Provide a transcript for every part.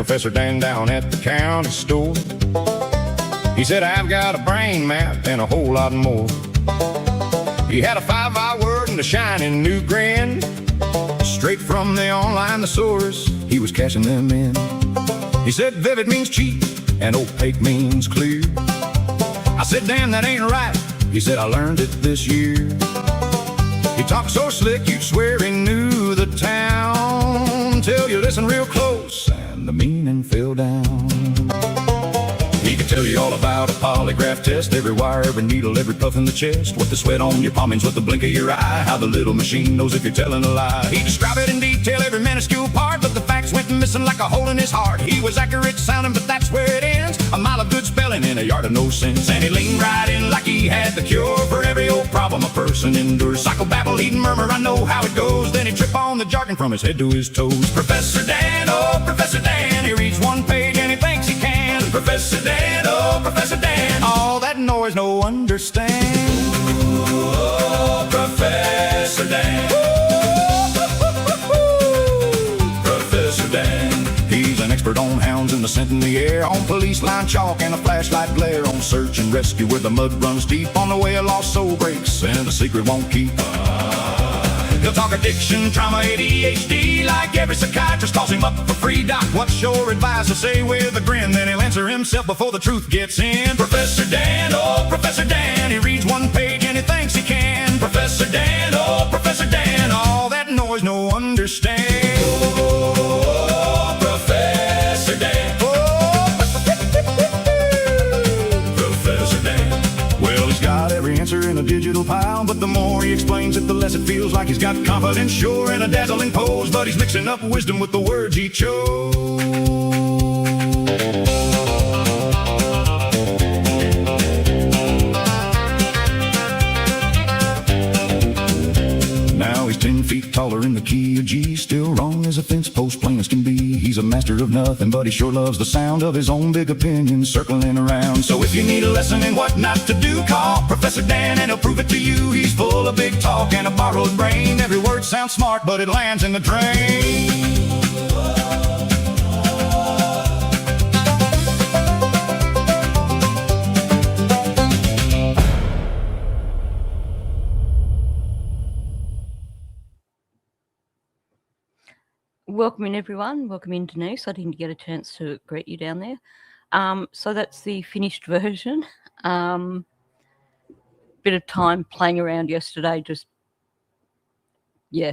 Professor Dan down at the county store. He said, I've got a brain map and a whole lot more. He had a 5-eye word and a shining new grin. Straight from the online thesaurus, he was cashing them in. He said, vivid means cheap and opaque means clear. I said, damn, that ain't right. He said, I learned it this year. He talked so slick, you'd swear he knew the town, till you listen real close and the meaning fell down. He could tell you all about a polygraph test, every wire, every needle, every puff in the chest, what the sweat on your palm means, what the blink of your eye, how the little machine knows if you're telling a lie. He described it in detail, every minuscule part, but the facts went missing like a hole in his heart. He was accurate sounding, but that's where it ends. A mile of good spelling in a yard of no sense. And he leaned right in like he had the cure for every old problem a person endures. Psychobabble, he'd murmur, I know how it goes. Then he'd trip on the jargon from his head to his toes. Professor Dan, oh Professor Dan, he reads one page and he thinks he can. Professor Dan, oh Professor Dan, all that noise no understand. Oh, Professor Dan, Professor Dan. He's an expert on hounds and the scent in the air, on police line chalk and a flashlight glare, on search and rescue where the mud runs deep, on the way a lost soul breaks and the secret won't keep. He'll talk addiction, trauma, ADHD, like every psychiatrist calls him up for free. Doc, what's your advice? He'll say with a grin, then he'll answer himself before the truth gets in. Professor Dan, oh Professor Dan, he reads one page and he thinks he can. Professor Dan, oh Professor Dan, all that noise no understand. Oh, Professor Dan, Professor Dan. Well, he's got every answer in a digital pile, but the more he explains it, the less it feels like he's got confidence, sure, and a dazzling pose. But he's mixing up wisdom with the words he chose. Now he's 10 feet taller in the key of G, still wrong as a fence post, plain as can be. He's a master of nothing, but he sure loves the sound of his own big opinions circling around. So if you need a lesson in what not to do, call Professor Dan and he'll prove it to you. He's full of big talk and a borrowed brain. Every word sounds smart, but it lands in the drain. Welcome in, everyone. Welcome in, Denise. I didn't get a chance to greet you down there. So that's the finished version. Bit of time playing around yesterday. Just, yeah,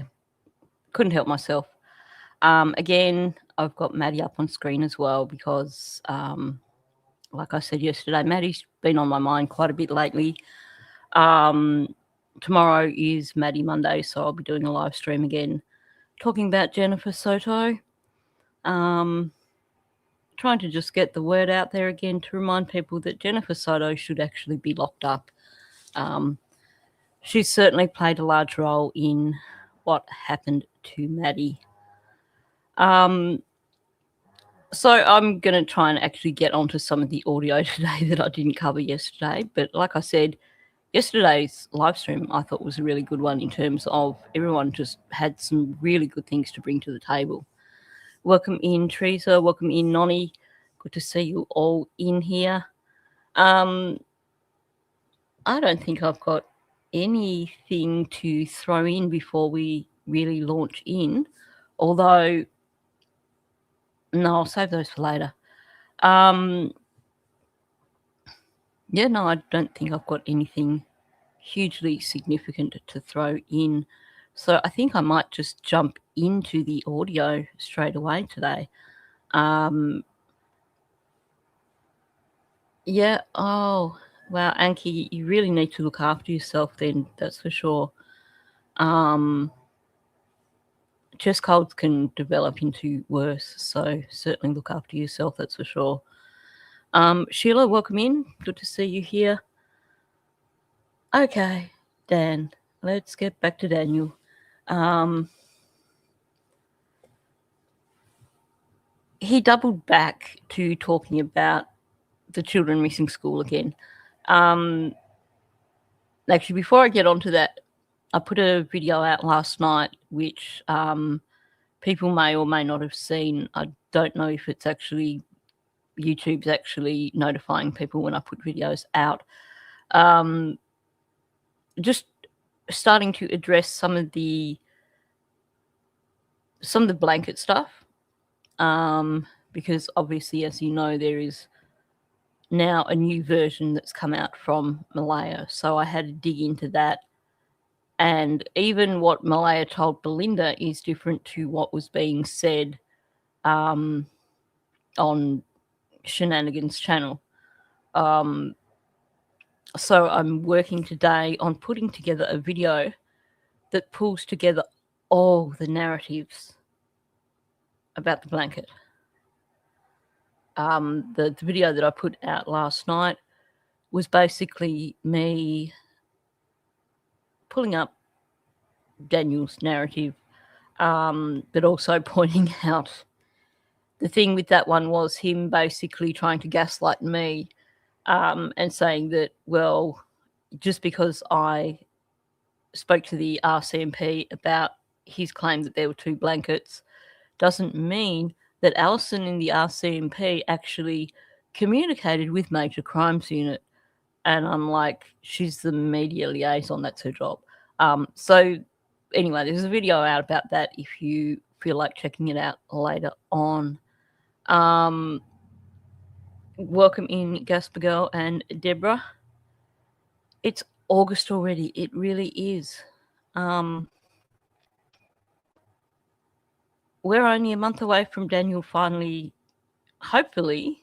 couldn't help myself. Again, I've got Maddie up on screen as well because, like I said yesterday, Maddie's been on my mind quite a bit lately. Tomorrow is Maddie Monday, so I'll be doing a live stream again, talking about Jennifer Soto, trying to just get the word out there again to remind people that Jennifer Soto should actually be locked up. She's certainly played a large role in what happened to Maddie. So I'm going to try and actually get onto some of the audio today that I didn't cover yesterday. But like I said, yesterday's live stream I thought was a really good one in terms of everyone just had some really good things to bring to the table. Welcome in, Teresa. Welcome in, Nonny. Good to see you all in here. I don't think I've got anything to throw in before we really launch in, although, no, I'll save those for later. Yeah, no, I don't think I've got anything hugely significant to throw in. So I think I might just jump into the audio straight away today. Yeah, oh, wow, Anki, you really need to look after yourself then, that's for sure. Chest colds can develop into worse, so certainly look after yourself, that's for sure. Sheila, welcome in. Good to see you here. Okay, Dan, let's get back to Daniel. He doubled back to talking about the children missing school again. Actually, before I get onto that, I put a video out last night which people may or may not have seen. I don't know if it's actually YouTube's actually notifying people when I put videos out. Just starting to address some of the blanket stuff, because obviously, as you know, there is now a new version that's come out from Malaya. So I had to dig into that. And even what Malaya told Belinda is different to what was being said on Shenanigans channel. So I'm working today on putting together a video that pulls together all the narratives about the blanket. The video that I put out last night was basically me pulling up Daniel's narrative, but also pointing out the thing with that one was him basically trying to gaslight me, and saying that, well, just because I spoke to the RCMP about his claim that there were 2 blankets doesn't mean that Alison in the RCMP actually communicated with Major Crimes Unit. And I'm like, she's the media liaison, that's her job. So anyway, there's a video out about that if you feel like checking it out later on. Welcome in, Gasper Girl and Deborah. It's August already. It really is. We're only a month away from Daniel finally, hopefully,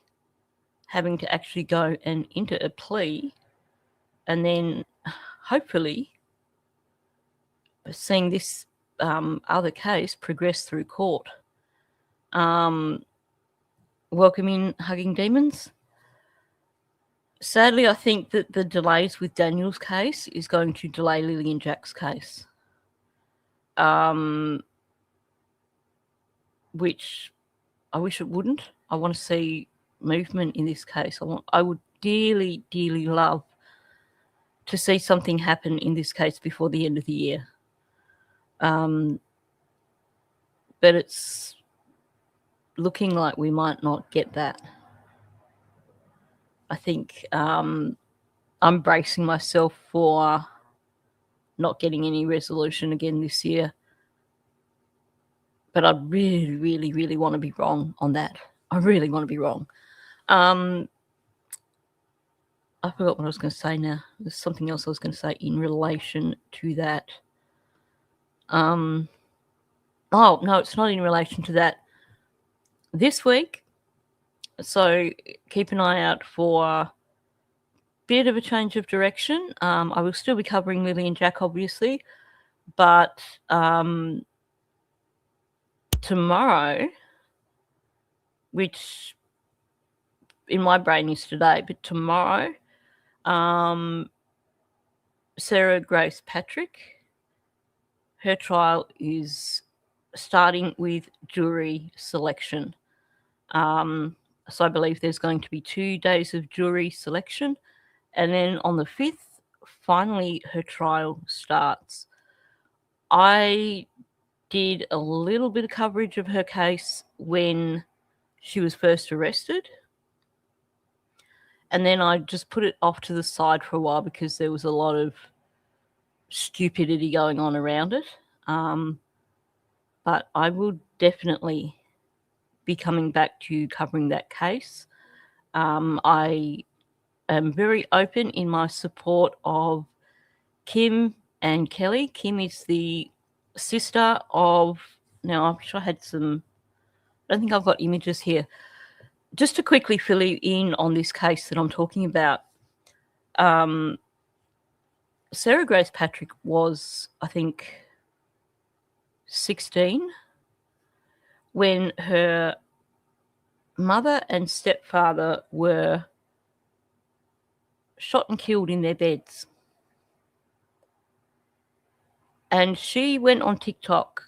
having to actually go and enter a plea, and then hopefully seeing this other case progress through court. Welcome in, Hugging Demons. Sadly, I think that the delays with Daniel's case is going to delay Lily and Jack's case, which I wish it wouldn't. I want to see movement in this case. I would dearly, dearly love to see something happen in this case before the end of the year. But it's looking like we might not get that. I think I'm bracing myself for not getting any resolution again this year. But I really, really, really want to be wrong on that. I really want to be wrong. I forgot what I was going to say now. There's something else I was going to say in relation to that. Oh, no, it's not in relation to that. This week, so keep an eye out for a bit of a change of direction. I will still be covering Lily and Jack, obviously, but tomorrow, which in my brain is today, but tomorrow, Sarah Grace Patrick, her trial is starting with jury selection. So I believe there's going to be 2 days of jury selection, and then on the 5th, finally her trial starts. I did a little bit of coverage of her case when she was first arrested, and then I just put it off to the side for a while because there was a lot of stupidity going on around it. But I will definitely be coming back to covering that case. I am very open in my support of Kim and Kelly. Kim is the sister of, now I wish I had some, I don't think I've got images here. Just to quickly fill you in on this case that I'm talking about, Sarah Grace Patrick was, I think, 16 when her mother and stepfather were shot and killed in their beds. And she went on TikTok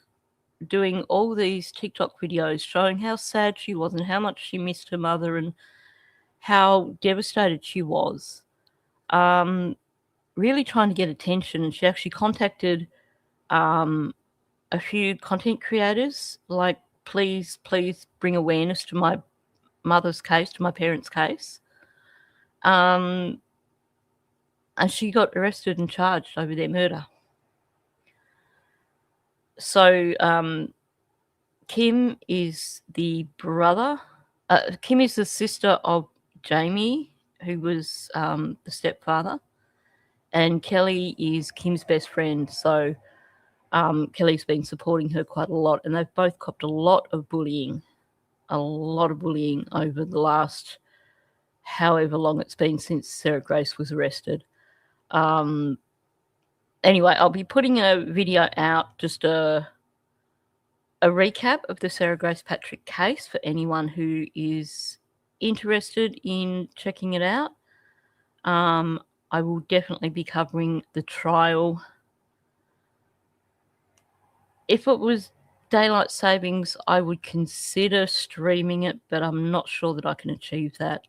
doing all these TikTok videos showing how sad she was and how much she missed her mother and how devastated she was. Really trying to get attention. And she actually contacted a a few content creators, like, please bring awareness to my mother's case, to my parents' case. And she got arrested and charged over their murder. So Kim is the brother. Kim is the sister of Jamie, who was the stepfather, and Kelly is Kim's best friend. So Kelly's been supporting her quite a lot, and they've both copped a lot of bullying over the last however long it's been since Sarah Grace was arrested. Anyway, I'll be putting a video out, just a recap of the Sarah Grace Patrick case for anyone who is interested in checking it out. I will definitely be covering the trial. If it was daylight savings, I would consider streaming it, but I'm not sure that I can achieve that.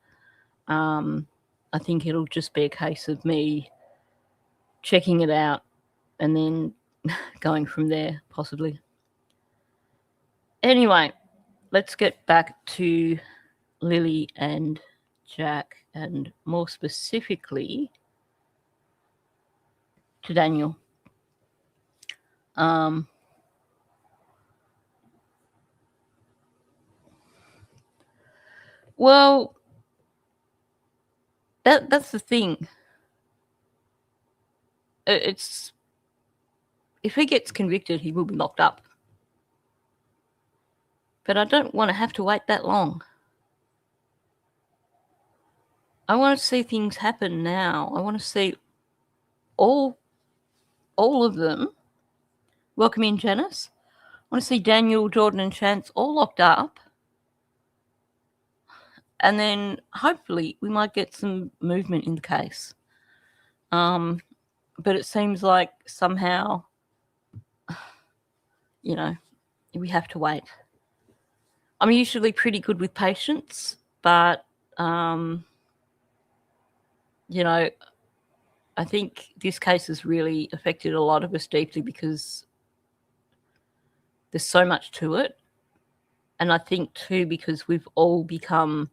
I think it'll just be a case of me checking it out and then going from there, possibly. Anyway, let's get back to Lily and Jack, and more specifically to Daniel. Well, that's the thing. It's, if he gets convicted, he will be locked up. But I don't want to have to wait that long. I want to see things happen now. I want to see all of them. Welcome in, Janice. I want to see Daniel, Jordan, and Chance all locked up. And then hopefully we might get some movement in the case. But it seems like somehow, we have to wait. I'm usually pretty good with patience, but, I think this case has really affected a lot of us deeply because there's so much to it. And I think too, because we've all become,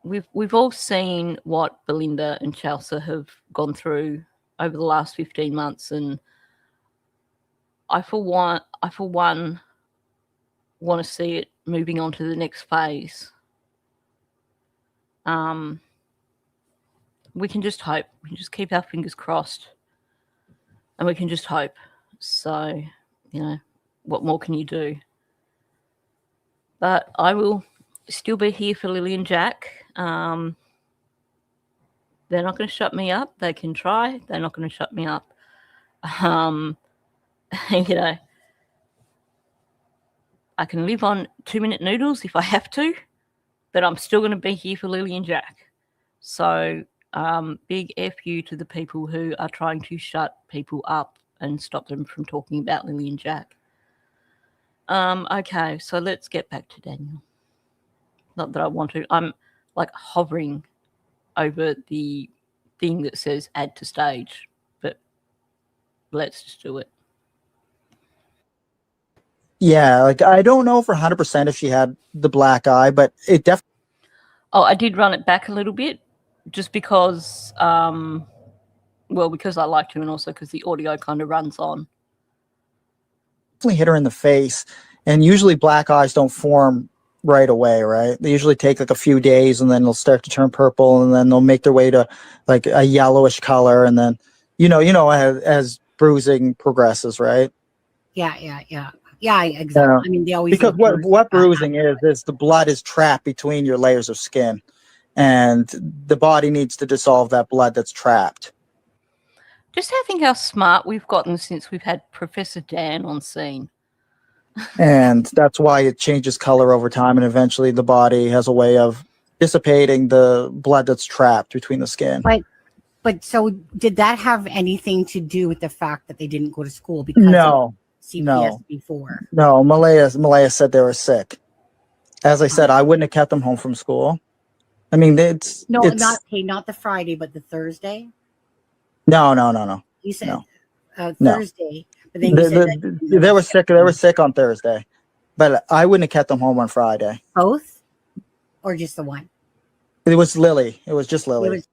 we've all seen what Belinda and Chelsea have gone through over the last 15 months. And I for one want to see it moving on to the next phase. We can just hope. We can just keep our fingers crossed. And we can just hope. So, what more can you do? But I will still be here for Lily and Jack. They're not going to shut me up. They can try. They're not going to shut me up. I can live on 2-minute noodles if I have to, but I'm still going to be here for Lily and Jack. So big F you to the people who are trying to shut people up and stop them from talking about Lily and Jack. Okay, so let's get back to Daniel. Not that I want to. I'm like hovering over the thing that says add to stage, but let's just do it. Yeah, like I don't know for 100% if she had the black eye, but it definitely. Oh, I did run it back a little bit, just because, because I like to, and also because the audio kind of runs on. Definitely hit her in the face, and usually black eyes don't form right away, right? They usually take like a few days, and then they'll start to turn purple, and then they'll make their way to like a yellowish color, and then as bruising progresses, right? Yeah, exactly. I mean, they always, because what bruising is the blood is trapped between your layers of skin, and the body needs to dissolve that blood that's trapped. Just think how smart we've gotten since we've had Professor Dan on scene. And that's why it changes color over time, and eventually the body has a way of dissipating the blood that's trapped between the skin. But so did that have anything to do with the fact that they didn't go to school because No. of CPS before? No, Malaya said they were sick. As I said, I wouldn't have kept them home from school. I mean, not the Friday, but the Thursday. No. You said no. Thursday, But then you said that They were sick. They were sick on Thursday, but I wouldn't have kept them home on Friday. both, or just the one. It was Lily. It was just Lily. It was,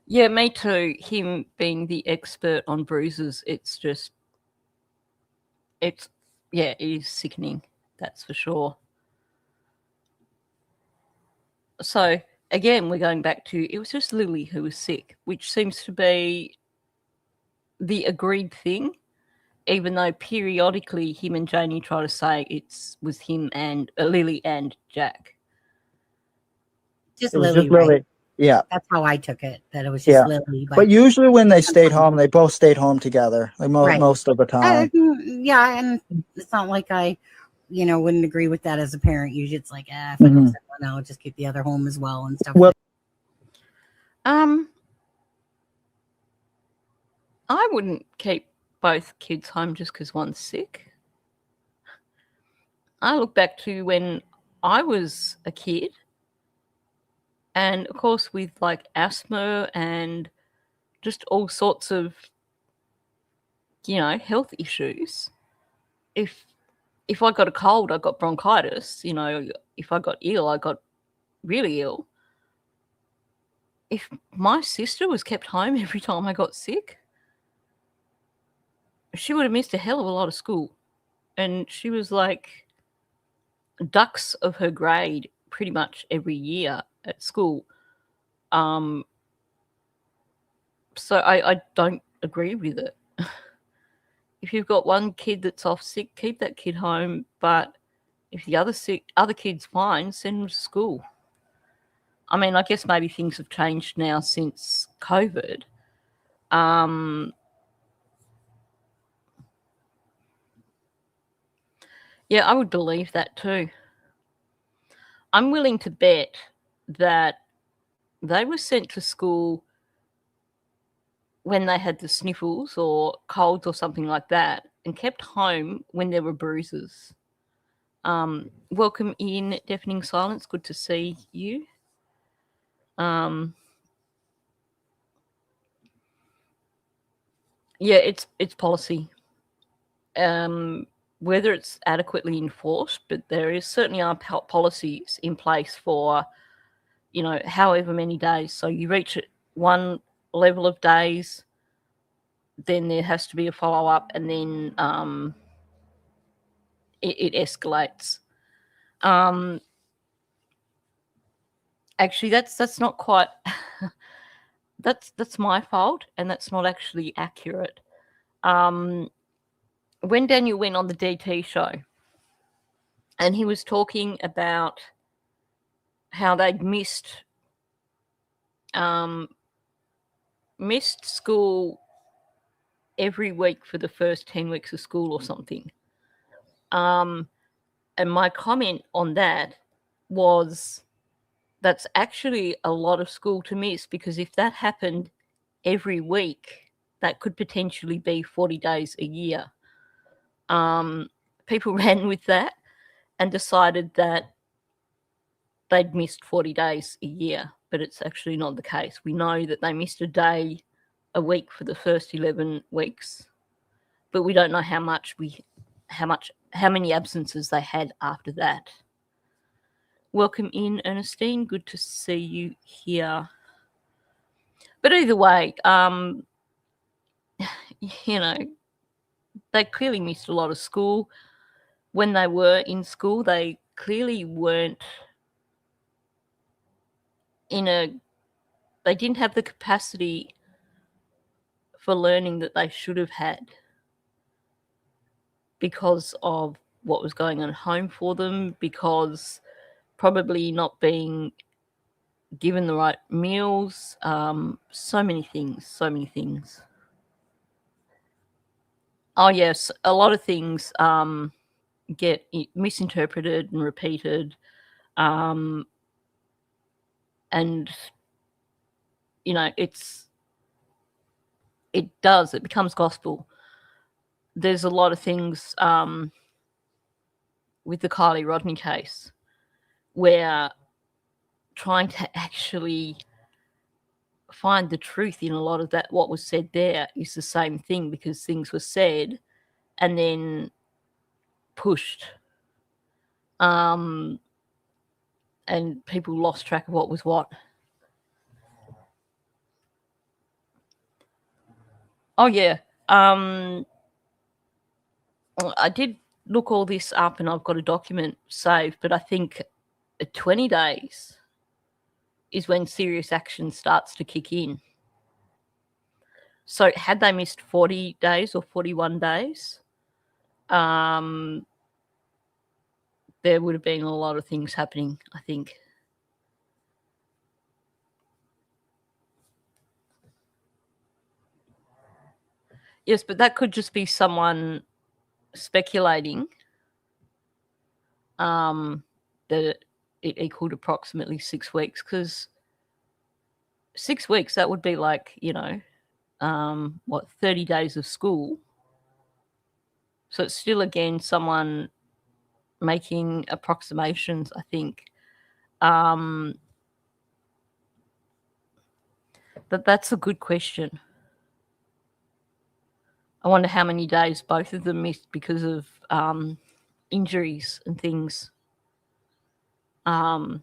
Yeah, me too. Him being the expert on bruises, it is sickening. That's for sure. So again, we're going back to it was just Lily who was sick, which seems to be the agreed thing, even though periodically him and Janie try to say it was him and Lily and Jack. just It was Lily, just Lily. right? Yeah. That's how I took it. That it was just Lily. But usually when they stayed home, they both stayed home together, like Right. most of the time. Yeah, and it's not like I, wouldn't agree with that as a parent. Usually, it's like, if I don't send one out, just keep the other home as well and stuff. Well, I wouldn't keep both kids home just because one's sick. I look back to when I was a kid, and of course with like asthma and just all sorts of, health issues. If I got a cold, I got bronchitis. If I got ill, I got really ill. If my sister was kept home every time I got sick, she would have missed a hell of a lot of school. And she was like ducks of her grade pretty much every year at school. So I don't agree with it. If you've got one kid that's off sick, keep that kid home. But if the other kid's fine, send them to school. I mean, I guess maybe things have changed now since COVID. Yeah, I would believe that too. I'm willing to bet that they were sent to school when they had the sniffles or colds or something like that and kept home when there were bruises. Welcome in, Deafening Silence. Good to see you. Yeah, it's policy. Whether it's adequately enforced, but there is certainly are policies in place for, however many days. So you reach one level of days, then there has to be a follow-up, and then it escalates. Actually, that's not quite... that's my fault, and that's not actually accurate. When Daniel went on the DT show, and he was talking about how they'd missed school every week for the first 10 weeks of school or something. And my comment on that was, that's actually a lot of school to miss, because if that happened every week, that could potentially be 40 days a year. People ran with that and decided that they'd missed 40 days a year, but it's actually not the case. We know that they missed a day a week for the first 11 weeks, but we don't know how many absences they had after that. Welcome in, Ernestine. Good to see you here. But either way, they clearly missed a lot of school. When they were in school, they clearly weren't they didn't have the capacity for learning that they should have had because of what was going on at home for them, because probably not being given the right meals, so many things. Oh yes, a lot of things get misinterpreted and repeated, and it becomes gospel. There's a lot of things with the Kylie Rodney case where trying to actually find the truth in a lot of that, what was said there, is the same thing, because things were said and then pushed. And people lost track of what was what. Oh, yeah. I did look all this up and I've got a document saved, but I think 20 days is when serious action starts to kick in. So had they missed 40 days or 41 days, there would have been a lot of things happening, I think. Yes, but that could just be someone speculating that it equaled approximately 6 weeks, because 6 weeks, that would be like, 30 days of school. So it's still, again, someone making approximations, I think. But that's a good question. I wonder how many days both of them missed because of injuries and things. I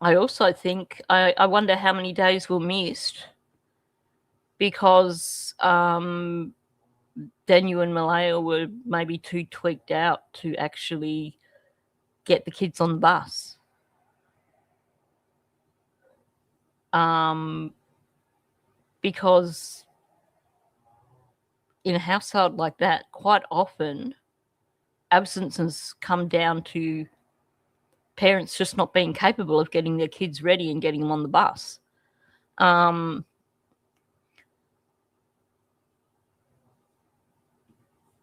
also think, I wonder how many days were missed because Daniel and Malaya were maybe too tweaked out to actually get the kids on the bus. Because in a household like that, quite often absences come down to parents just not being capable of getting their kids ready and getting them on the bus.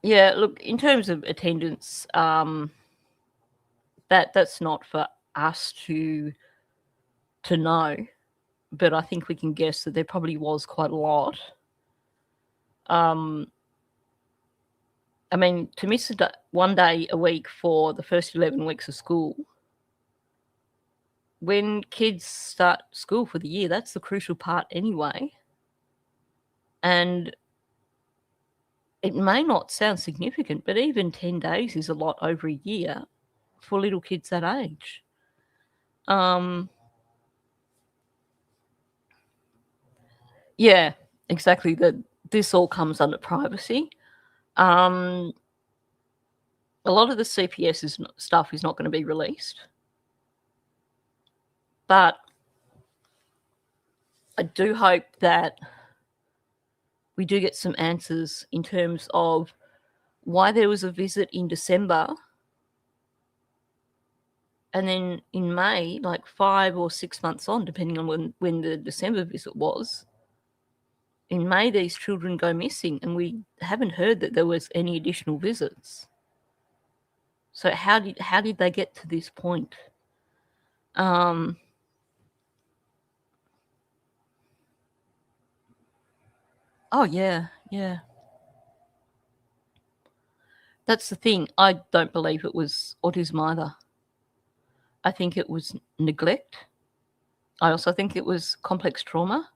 Yeah, look, in terms of attendance, that's not for us to know, but I think we can guess that there probably was quite a lot. I mean, to miss one day a week for the first 11 weeks of school, when kids start school for the year, that's the crucial part anyway. And it may not sound significant, but even 10 days is a lot over a year for little kids that age. Yeah, exactly. This all comes under privacy. A lot of the CPS stuff is not going to be released. But I do hope that we do get some answers in terms of why there was a visit in December, and then in May, like 5 or 6 months on, depending on when the December visit was, in May these children go missing, and we haven't heard that there was any additional visits. So how did they get to this point? Oh yeah. That's the thing. I don't believe it was autism either. I think it was neglect. I also think it was complex trauma,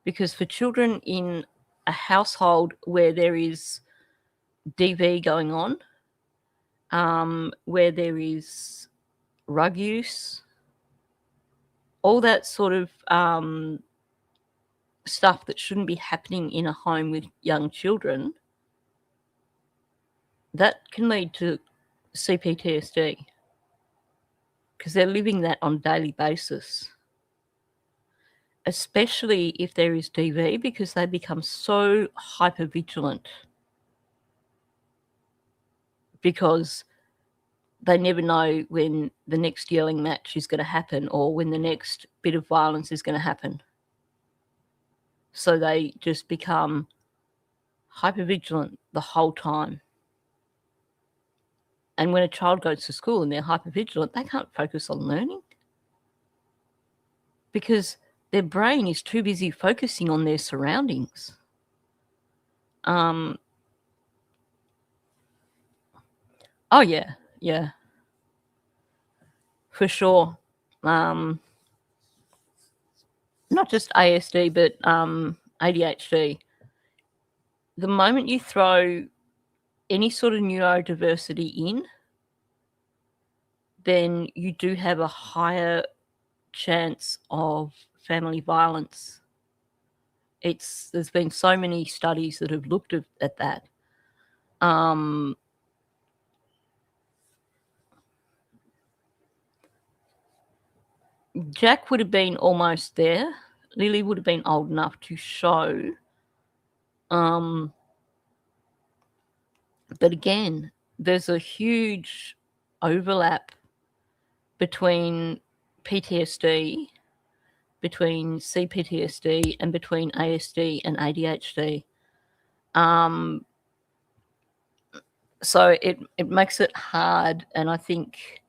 because for children in a household where there is DV going on, where there is rug use, all that sort of stuff that shouldn't be happening in a home with young children, that can lead to CPTSD, because they're living that on a daily basis, especially if there is DV, because they become so hypervigilant because they never know when the next yelling match is going to happen or when the next bit of violence is going to happen. So they just become hypervigilant the whole time. And when a child goes to school and they're hypervigilant, they can't focus on learning because their brain is too busy focusing on their surroundings. Oh, yeah. For sure. Not just ASD, but ADHD. The moment you throw any sort of neurodiversity in, then you do have a higher chance of family violence. There's been so many studies that have looked at that. Jack would have been almost there. Lily would have been old enough to show. But again, there's a huge overlap between PTSD, between CPTSD, and between ASD and ADHD. So it makes it hard, and I think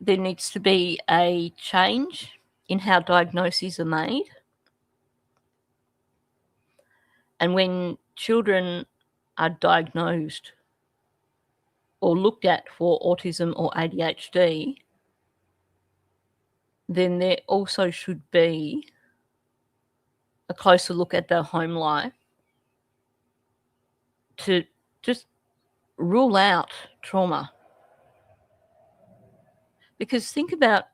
there needs to be a change in how diagnoses are made. And when children are diagnosed or looked at for autism or ADHD, then there also should be a closer look at their home life to just rule out trauma. Because think about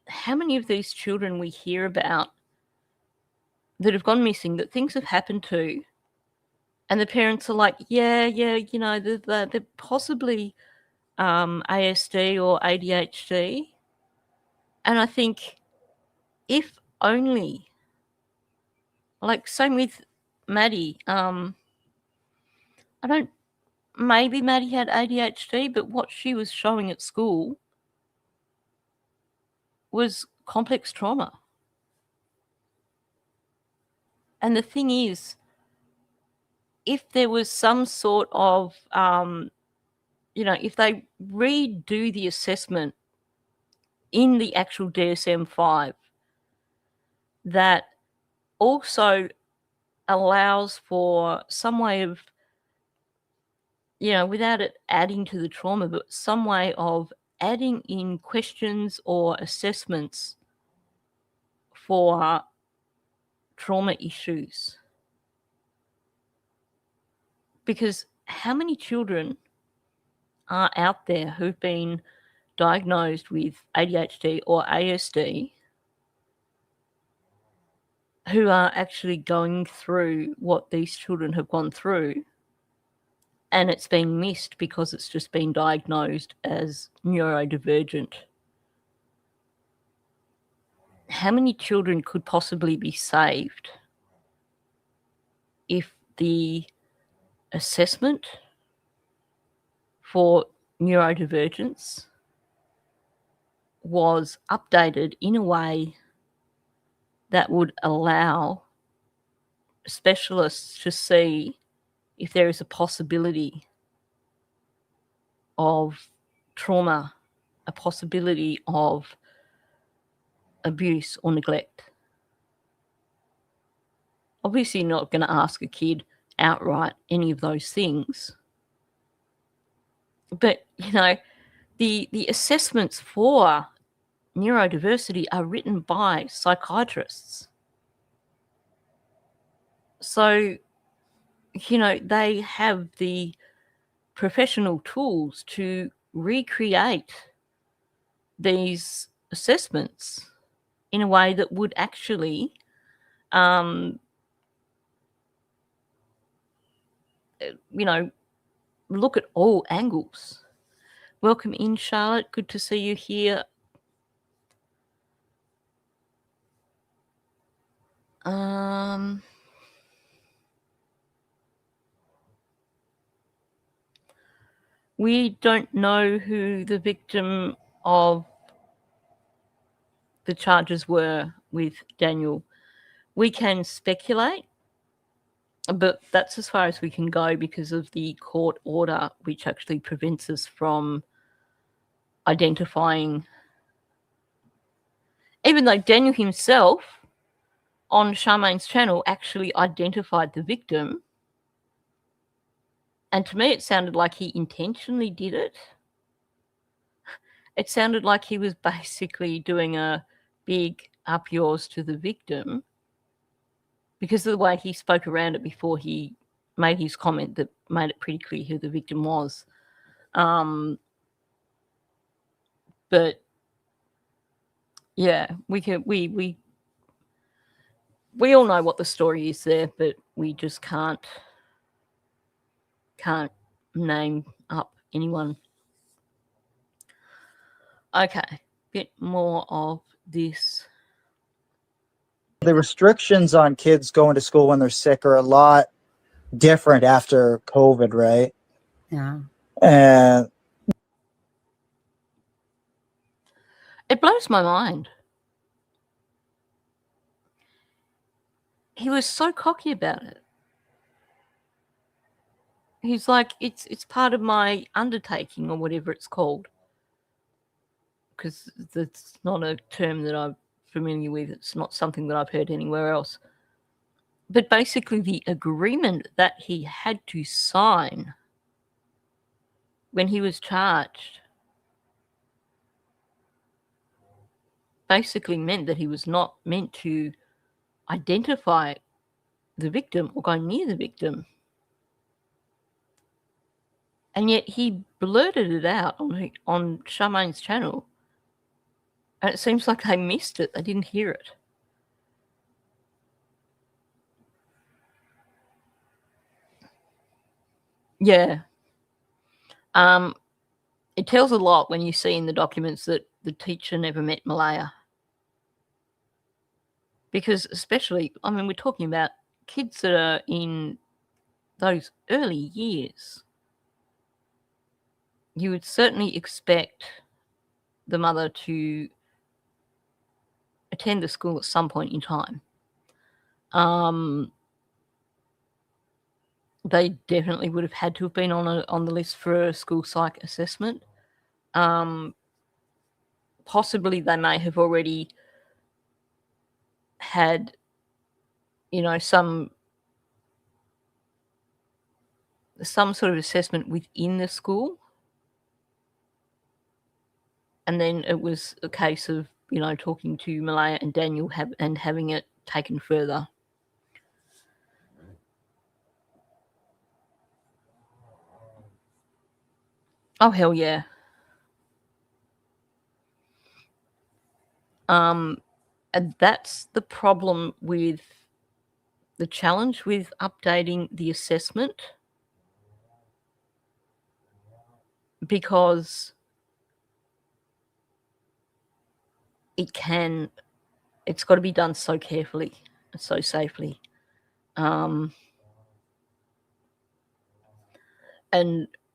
how many of these children we hear about that have gone missing, that things have happened to, and the parents are like, yeah, you know, they're possibly ASD or ADHD. And I think if only, like same with Maddie, maybe Maddie had ADHD, but what she was showing at school was complex trauma. And the thing is, if there was some sort of, if they redo the assessment in the actual DSM-5, that also allows for some way of, without it adding to the trauma, but some way of adding in questions or assessments for trauma issues. Because how many children are out there who've been diagnosed with ADHD or ASD who are actually going through what these children have gone through, and it's been missed because it's just been diagnosed as neurodivergent? How many children could possibly be saved if the assessment for neurodivergence was updated in a way that would allow specialists to see if there is a possibility of trauma, a possibility of abuse or neglect? Obviously not going to ask a kid outright any of those things. But, the assessments for neurodiversity are written by psychiatrists. So, they have the professional tools to recreate these assessments in a way that would actually look at all angles. Welcome in, Charlotte. Good to see you here. We don't know who the victim of the charges were with Daniel. We can speculate, but that's as far as we can go because of the court order, which actually prevents us from identifying, even though Daniel himself on Charmaine's channel actually identified the victim. And to me, it sounded like he intentionally did it. It sounded like he was basically doing a big up yours to the victim because of the way he spoke around it before he made his comment that made it pretty clear who the victim was. But yeah, we all know what the story is there, but we just can't name up anyone. Okay, bit more of this. The restrictions on kids going to school when they're sick are a lot different after COVID, right? Yeah. And It blows my mind. He was so cocky about it. He's like, it's part of my undertaking or whatever it's called. Because that's not a term that I'm familiar with. It's not something that I've heard anywhere else. But basically the agreement that he had to sign when he was charged basically meant that he was not meant to identify the victim or go near the victim. And yet he blurted it out on Charmaine's channel. And it seems like they missed it. They didn't hear it. Yeah. It tells a lot when you see in the documents that the teacher never met Malaya. Because especially, I mean, we're talking about kids that are in those early years. You would certainly expect the mother to attend the school at some point in time. They definitely would have had to have been on the list for a school psych assessment. Possibly they may have already had, some sort of assessment within the school. And then it was a case of, talking to Malaya and Daniel and having it taken further. Oh, hell yeah. And that's the problem with the challenge with updating the assessment, because it's got to be done so carefully and so safely. And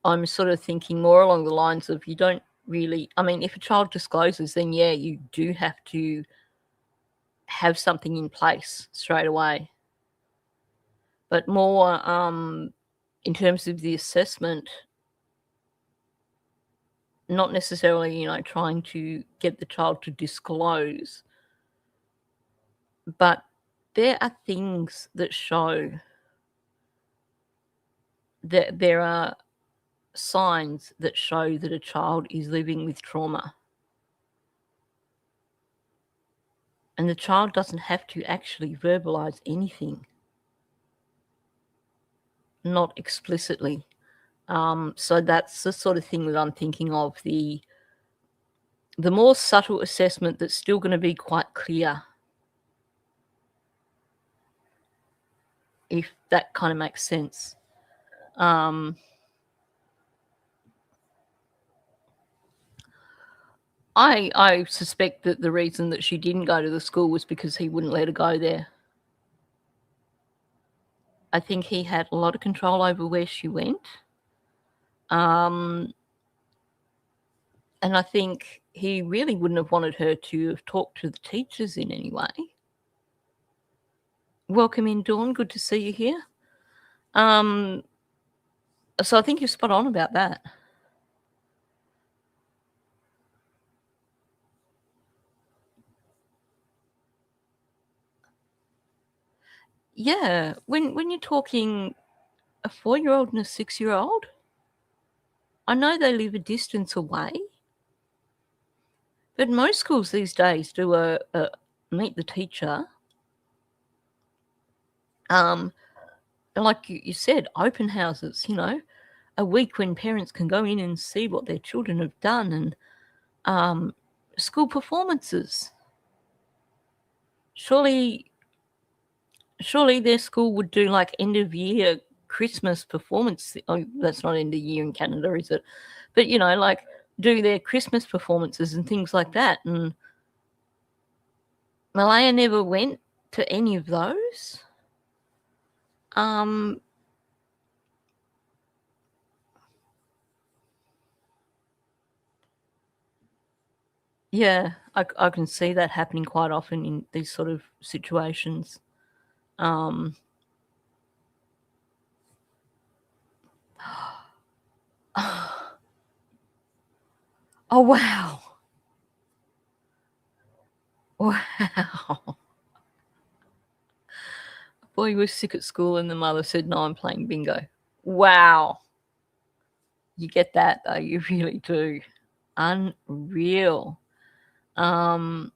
I'm sort of thinking more along the lines of, you don't really, I mean, if a child discloses, then yeah, you do have to have something in place straight away. But more in terms of the assessment, not necessarily, trying to get the child to disclose, but there are things that show that there are signs that show that a child is living with trauma. And the child doesn't have to actually verbalize anything, not explicitly. So that's the sort of thing that I'm thinking of, the more subtle assessment that's still going to be quite clear, if that kind of makes sense. I suspect that the reason that she didn't go to the school was because he wouldn't let her go there. I think he had a lot of control over where she went. And I think he really wouldn't have wanted her to have talked to the teachers in any way. Welcome in, Dawn. Good to see you here. So I think you're spot on about that. Yeah, when you're talking a 4-year-old and a 6-year-old, I know they live a distance away, but most schools these days do a meet the teacher. like you said, open houses, a week when parents can go in and see what their children have done, and school performances. Surely their school would do like end of year Christmas performance. Oh, that's not end of year in Canada, is it? But like do their Christmas performances and things like that. And Malaya never went to any of those. Yeah, I can see that happening quite often in these sort of situations. Oh, wow. Wow. Boy was sick at school and the mother said, no, I'm playing bingo. Wow. You get that, though. You really do. Unreal. I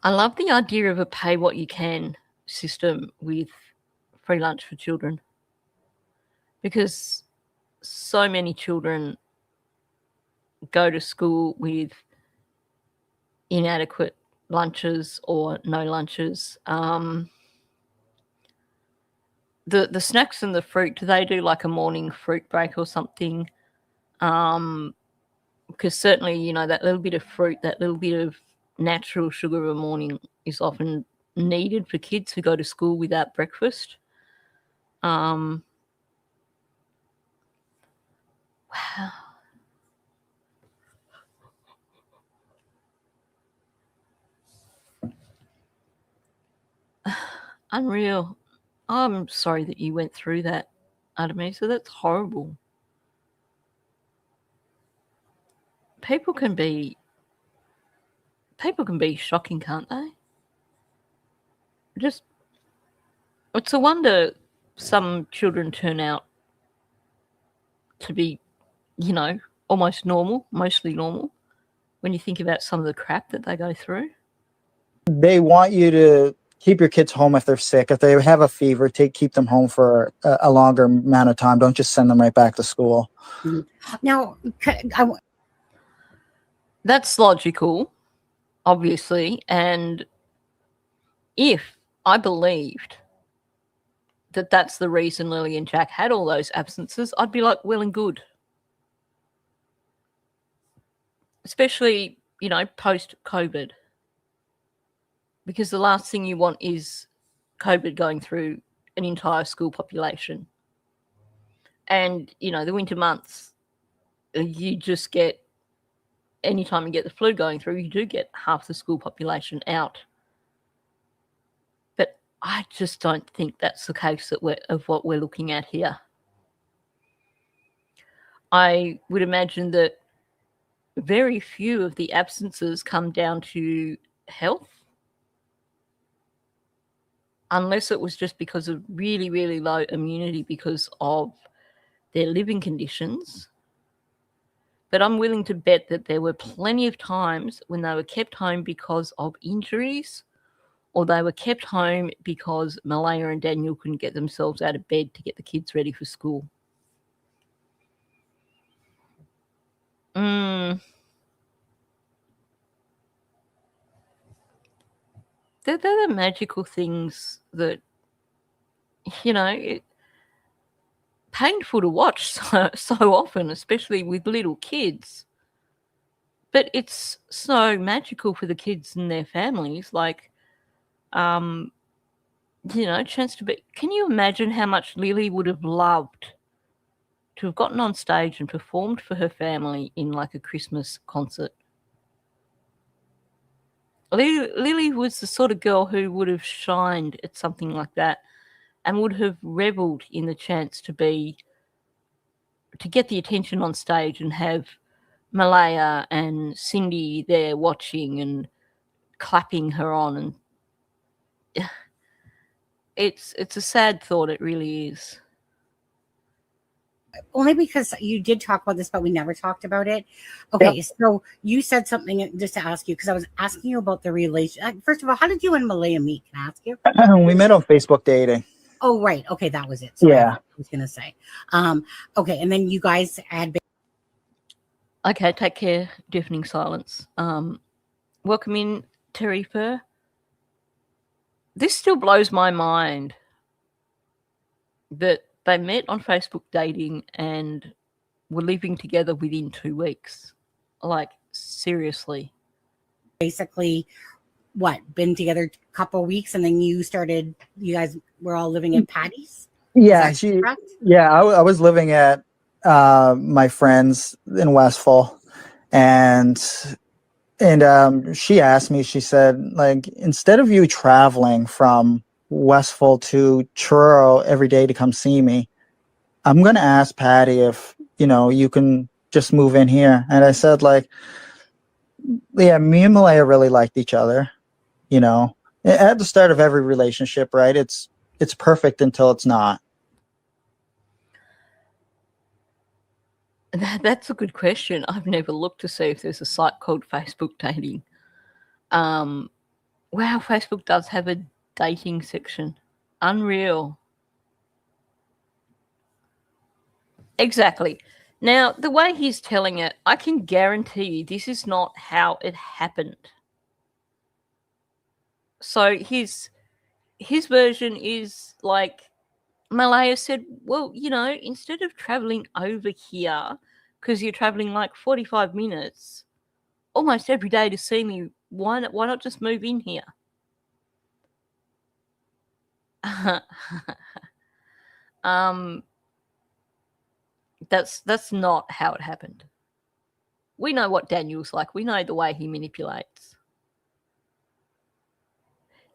love the idea of a pay what you can system with free lunch for children, because so many children go to school with inadequate lunches or no lunches. The snacks and the fruit, do they do like a morning fruit break or something? Because certainly, that little bit of fruit, that little bit of natural sugar of a morning is often needed for kids who go to school without breakfast. Wow. Unreal. I'm sorry that you went through that, Artemisa. That's horrible. People can be shocking, can't they? Just, it's a wonder some children turn out to be, almost normal, mostly normal, when you think about some of the crap that they go through. They want you to keep your kids home if they're sick. If they have a fever, keep them home for a longer amount of time. Don't just send them right back to school. Now, that's logical, obviously. And if I believed that that's the reason Lily and Jack had all those absences, I'd be like, well and good. Especially, post-COVID. Because the last thing you want is COVID going through an entire school population. And, the winter months, you just get, anytime you get the flu going through, you do get half the school population out. But I just don't think that's the case of what we're looking at here. I would imagine that very few of the absences come down to health, unless it was just because of really, really low immunity because of their living conditions. But I'm willing to bet that there were plenty of times when they were kept home because of injuries, or they were kept home because Malaya and Daniel couldn't get themselves out of bed to get the kids ready for school. They're the magical things that, painful to watch so often, especially with little kids. But it's so magical for the kids and their families. Like, chance to be. Can you imagine how much Lily would have loved to have gotten on stage and performed for her family in like a Christmas concert? Lily was the sort of girl who would have shined at something like that and would have revelled in the chance to get the attention on stage and have Malaya and Cindy there watching and clapping her on. And it's a sad thought, it really is. Only because you did talk about this, but we never talked about it. Okay, so you said something just to ask you, because I was asking you about the relation. First of all, how did you and Malaya meet? Can I ask you? We met on Facebook dating. Oh, right. Okay, that was it. Sorry, Yeah. I was gonna say. Okay, and then you guys had. Okay, take care. Deafening silence. Welcome in, Terry Fur. This still blows my mind that they met on Facebook dating and were living together within 2 weeks. Like, seriously. Basically, what, been together a couple weeks, and then you guys were all living at Patty's? Yeah, Correct? I was living at my friend's in Westfall, and she asked me, she said, like, instead of you traveling from Westfall to Truro every day to come see me, I'm gonna ask Patty if you can just move in here. And I said, like, yeah, me and Malaya really liked each other. At the start of every relationship, right? It's perfect until it's not. That's a good question. I've never looked to see if there's a site called Facebook dating. Wow, Facebook does have a dating section. Unreal. Exactly. Now, the way he's telling it, I can guarantee you this is not how it happened. So his version is like, Malaya said, well, instead of traveling over here, because you're traveling like 45 minutes almost every day to see me, why not just move in here? That's not how it happened. We know what Daniel's like. We know the way he manipulates.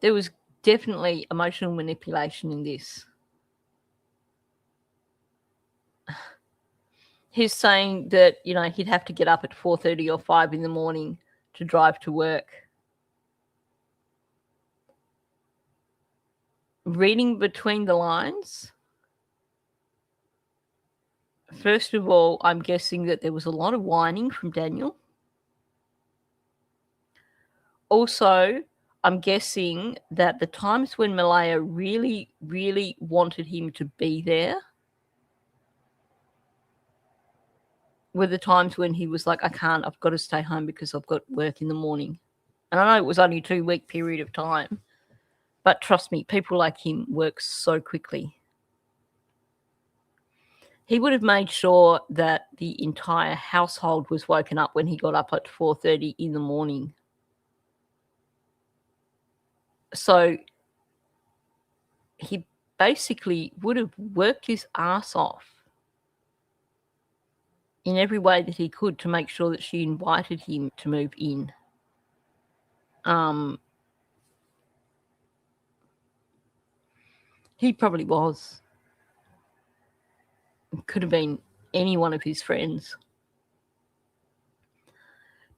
There was definitely emotional manipulation in this. He's saying that, he'd have to get up at 4:30 or 5 in the morning to drive to work. Reading between the lines, first of all, I'm guessing that there was a lot of whining from Daniel. Also, I'm guessing that the times when Malaya really, really wanted him to be there were the times when he was like, I can't, I've got to stay home because I've got work in the morning. And I know it was only a 2-week period of time, but trust me, people like him work so quickly. He would have made sure that the entire household was woken up when he got up at 4:30 in the morning. So he basically would have worked his ass off in every way that he could to make sure that she invited him to move in. He probably was. It could have been any one of his friends.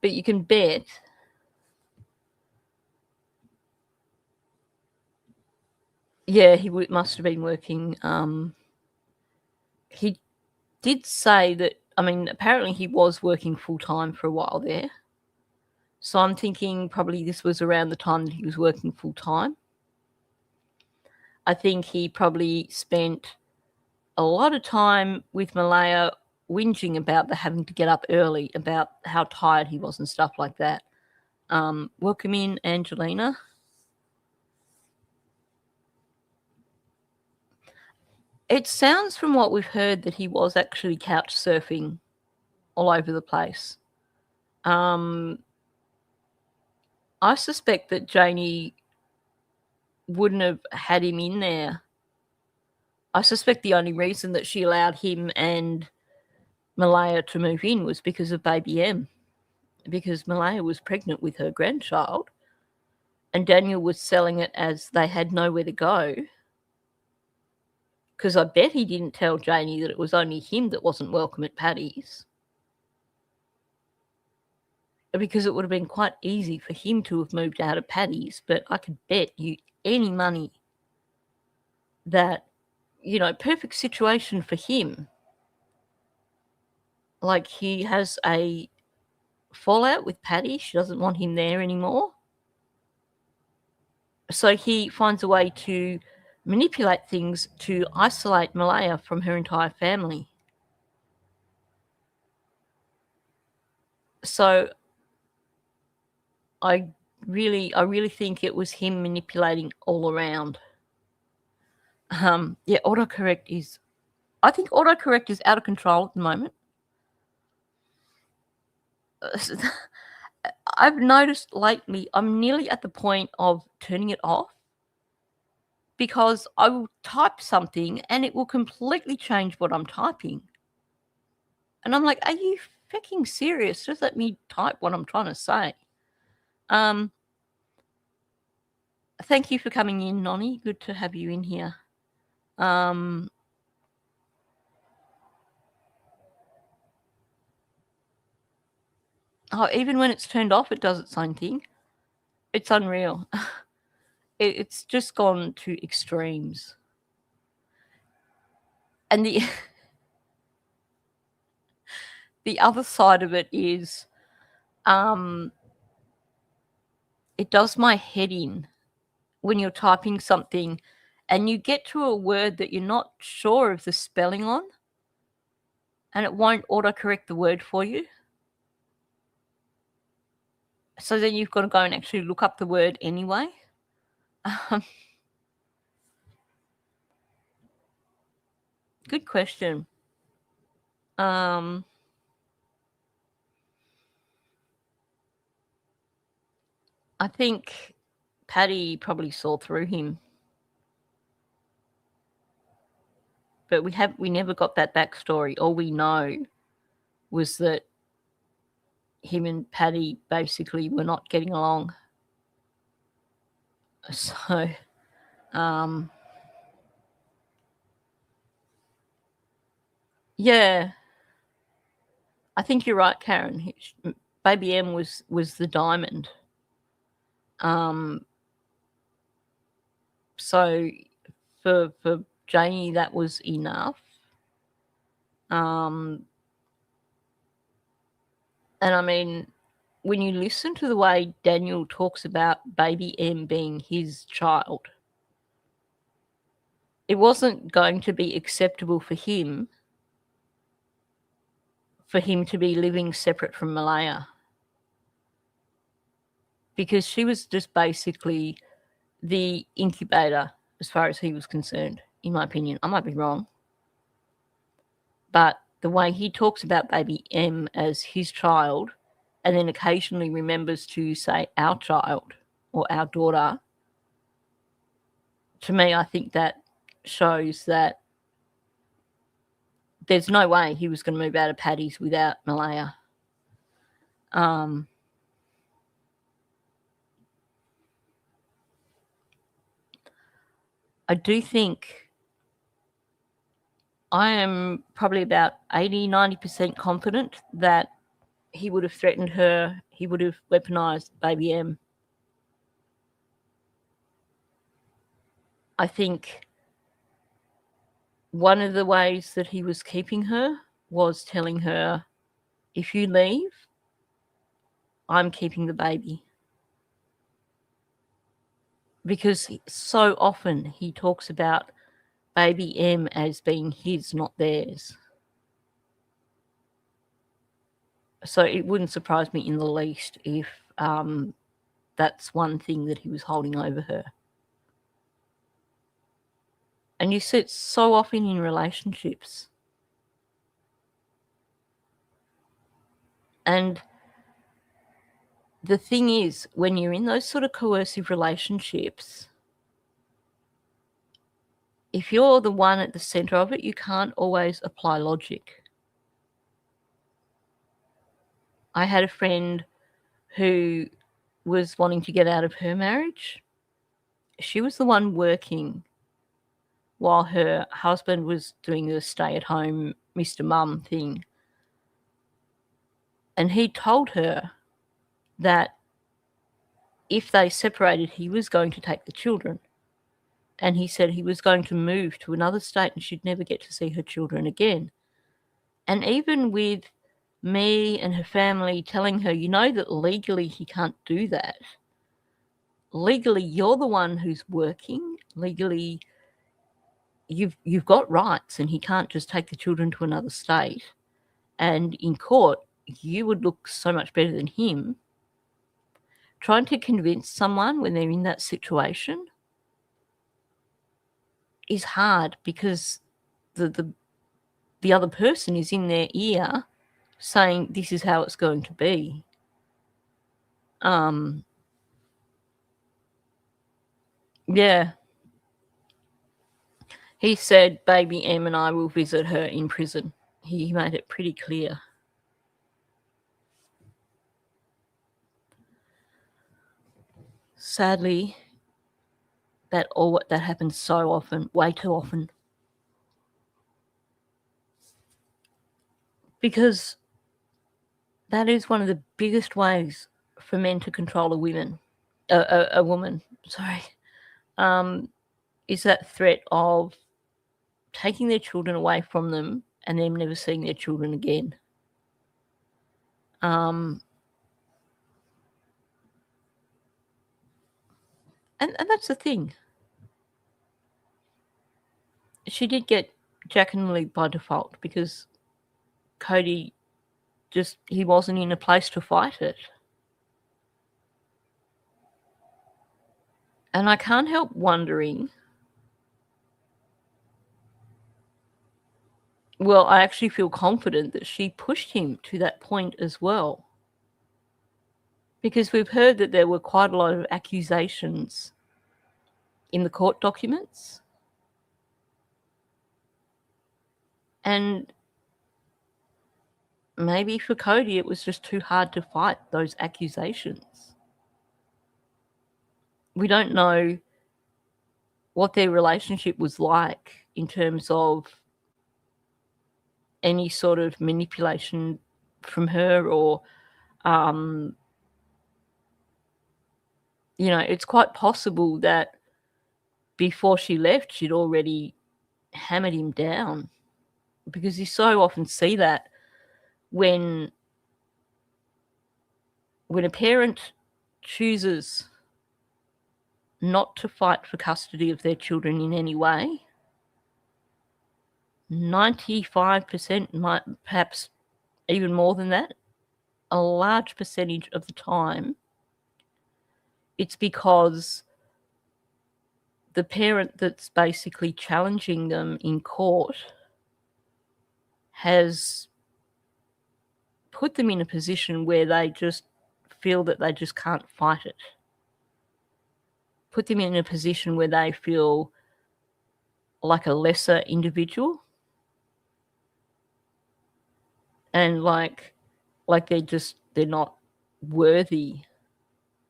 But you can bet he must have been working. He did say that, apparently he was working full-time for a while there. So I'm thinking probably this was around the time that he was working full-time. I think he probably spent a lot of time with Malaya whinging about the having to get up early, about how tired he was and stuff like that. Welcome in, Angelina. It sounds from what we've heard that he was actually couch surfing all over the place. I suspect that Janie wouldn't have had him in there. I suspect the only reason that she allowed him and Malaya to move in was because of baby M, because Malaya was pregnant with her grandchild and Daniel was selling it as they had nowhere to go, because I bet he didn't tell Janie that it was only him that wasn't welcome at Paddy's, because it would have been quite easy for him to have moved out of Paddy's. But I could bet you any money that, perfect situation for him. like he has a fallout with Patty. She doesn't want him there anymore. So he finds a way to manipulate things to isolate Malaya from her entire family. So I really think it was him manipulating all around. Yeah, autocorrect is, I think autocorrect is out of control at the moment. I've noticed lately I'm nearly at the point of turning it off, because I will type something and it will completely change what I'm typing. And I'm like, are you freaking serious? Just let me type what I'm trying to say. Thank you for coming in, Nonny. Good to have you in here. Oh, even when it's turned off, it does its own thing. It's unreal. It's just gone to extremes. And the other side of it is, it does my head in when you're typing something and you get to a word that you're not sure of the spelling on, and it won't autocorrect the word for you. So then you've got to go and actually look up the word anyway. Good question. I think Patty probably saw through him. But we never got that backstory. All we know was that him and Patty basically were not getting along. So, yeah, I think you're right, Karen. Baby M was the diamond. So for Janie, that was enough. And I mean, when you listen to the way Daniel talks about baby M being his child, it wasn't going to be acceptable for him to be living separate from Malaya, because she was just basically the incubator as far as he was concerned, in my opinion. I might be wrong. But the way he talks about baby M as his child, and then occasionally remembers to say our child or our daughter, to me, I think that shows that there's no way he was going to move out of Paddy's without Malaya. I do think I am probably about 80-90% confident that he would have threatened her. He would have weaponized baby M. I think one of the ways that he was keeping her was telling her, if you leave, I'm keeping the baby. Because so often he talks about baby M as being his, not theirs. So it wouldn't surprise me in the least if that's one thing that he was holding over her. And you see it so often in relationships. And the thing is, when you're in those sort of coercive relationships, if you're the one at the center of it, you can't always apply logic. I had a friend who was wanting to get out of her marriage. She was the one working while her husband was doing the stay-at-home Mr. Mum thing. And he told her that if they separated, he was going to take the children. And he said he was going to move to another state and she'd never get to see her children again. And even with me and her family telling her, you know that legally he can't do that. Legally, you're the one who's working. Legally, you've got rights, and he can't just take the children to another state. And in court, you would look so much better than him. Trying to convince someone when they're in that situation is hard, because the other person is in their ear saying this is how it's going to be. Yeah. He said baby M and I will visit her in prison. He made it pretty clear. Sadly, that happens so often, way too often. Because that is one of the biggest ways for men to control a woman, is that threat of taking their children away from them and them never seeing their children again. And that's the thing. She did get Jack and Lilly by default because Cody he wasn't in a place to fight it. And I can't help wondering, well, I actually feel confident that she pushed him to that point as well. Because we've heard that there were quite a lot of accusations in the court documents. And maybe for Cody it was just too hard to fight those accusations. We don't know what their relationship was like in terms of any sort of manipulation from her, or it's quite possible that before she left she'd already hammered him down, because you so often see that when a parent chooses not to fight for custody of their children in any way, 95%, might perhaps even more than that, a large percentage of the time, it's because the parent that's basically challenging them in court has put them in a position where they just feel that they just can't fight it. Put them in a position where they feel like a lesser individual, and like they're not worthy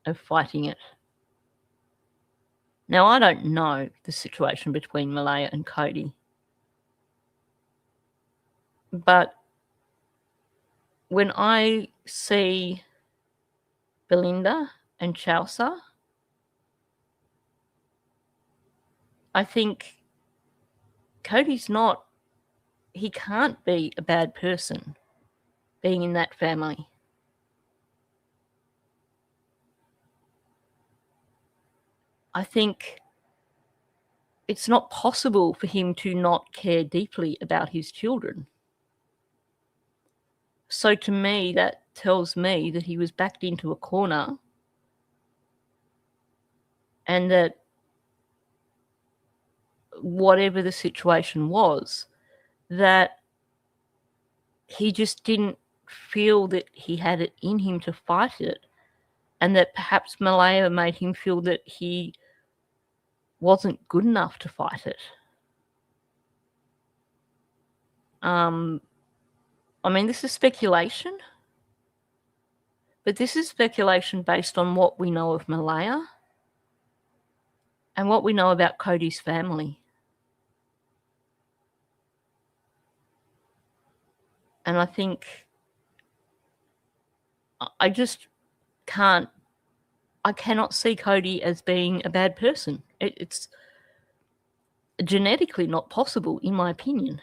of fighting it. Now, I don't know the situation between Malaya and Cody, but when I see Belinda and Chelsea, I think Cody's he can't be a bad person being in that family. I think it's not possible for him to not care deeply about his children. So to me, that tells me that he was backed into a corner, and that whatever the situation was, that he just didn't feel that he had it in him to fight it, and that perhaps Malaya made him feel that he wasn't good enough to fight it. I mean, this is speculation, but this is speculation based on what we know of Malaya and what we know about Cody's family. And I think I cannot see Cody as being a bad person. It's genetically not possible, in my opinion.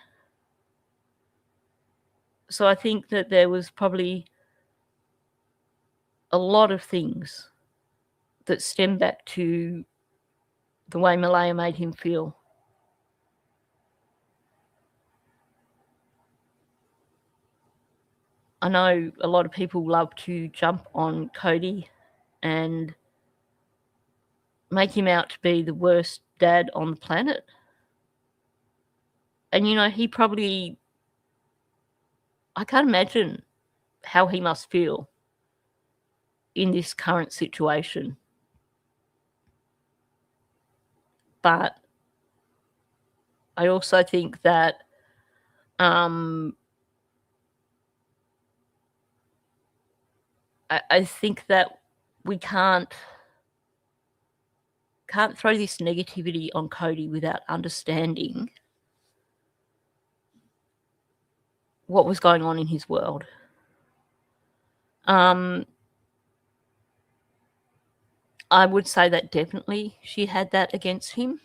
So I think that there was probably a lot of things that stem back to the way Malaya made him feel. I know a lot of people love to jump on Cody and make him out to be the worst dad on the planet. And, you know, he probably, I can't imagine how he must feel in this current situation. But I also think that I think that we can't throw this negativity on Cody without understanding what was going on in his world. I would say that definitely she had that against him.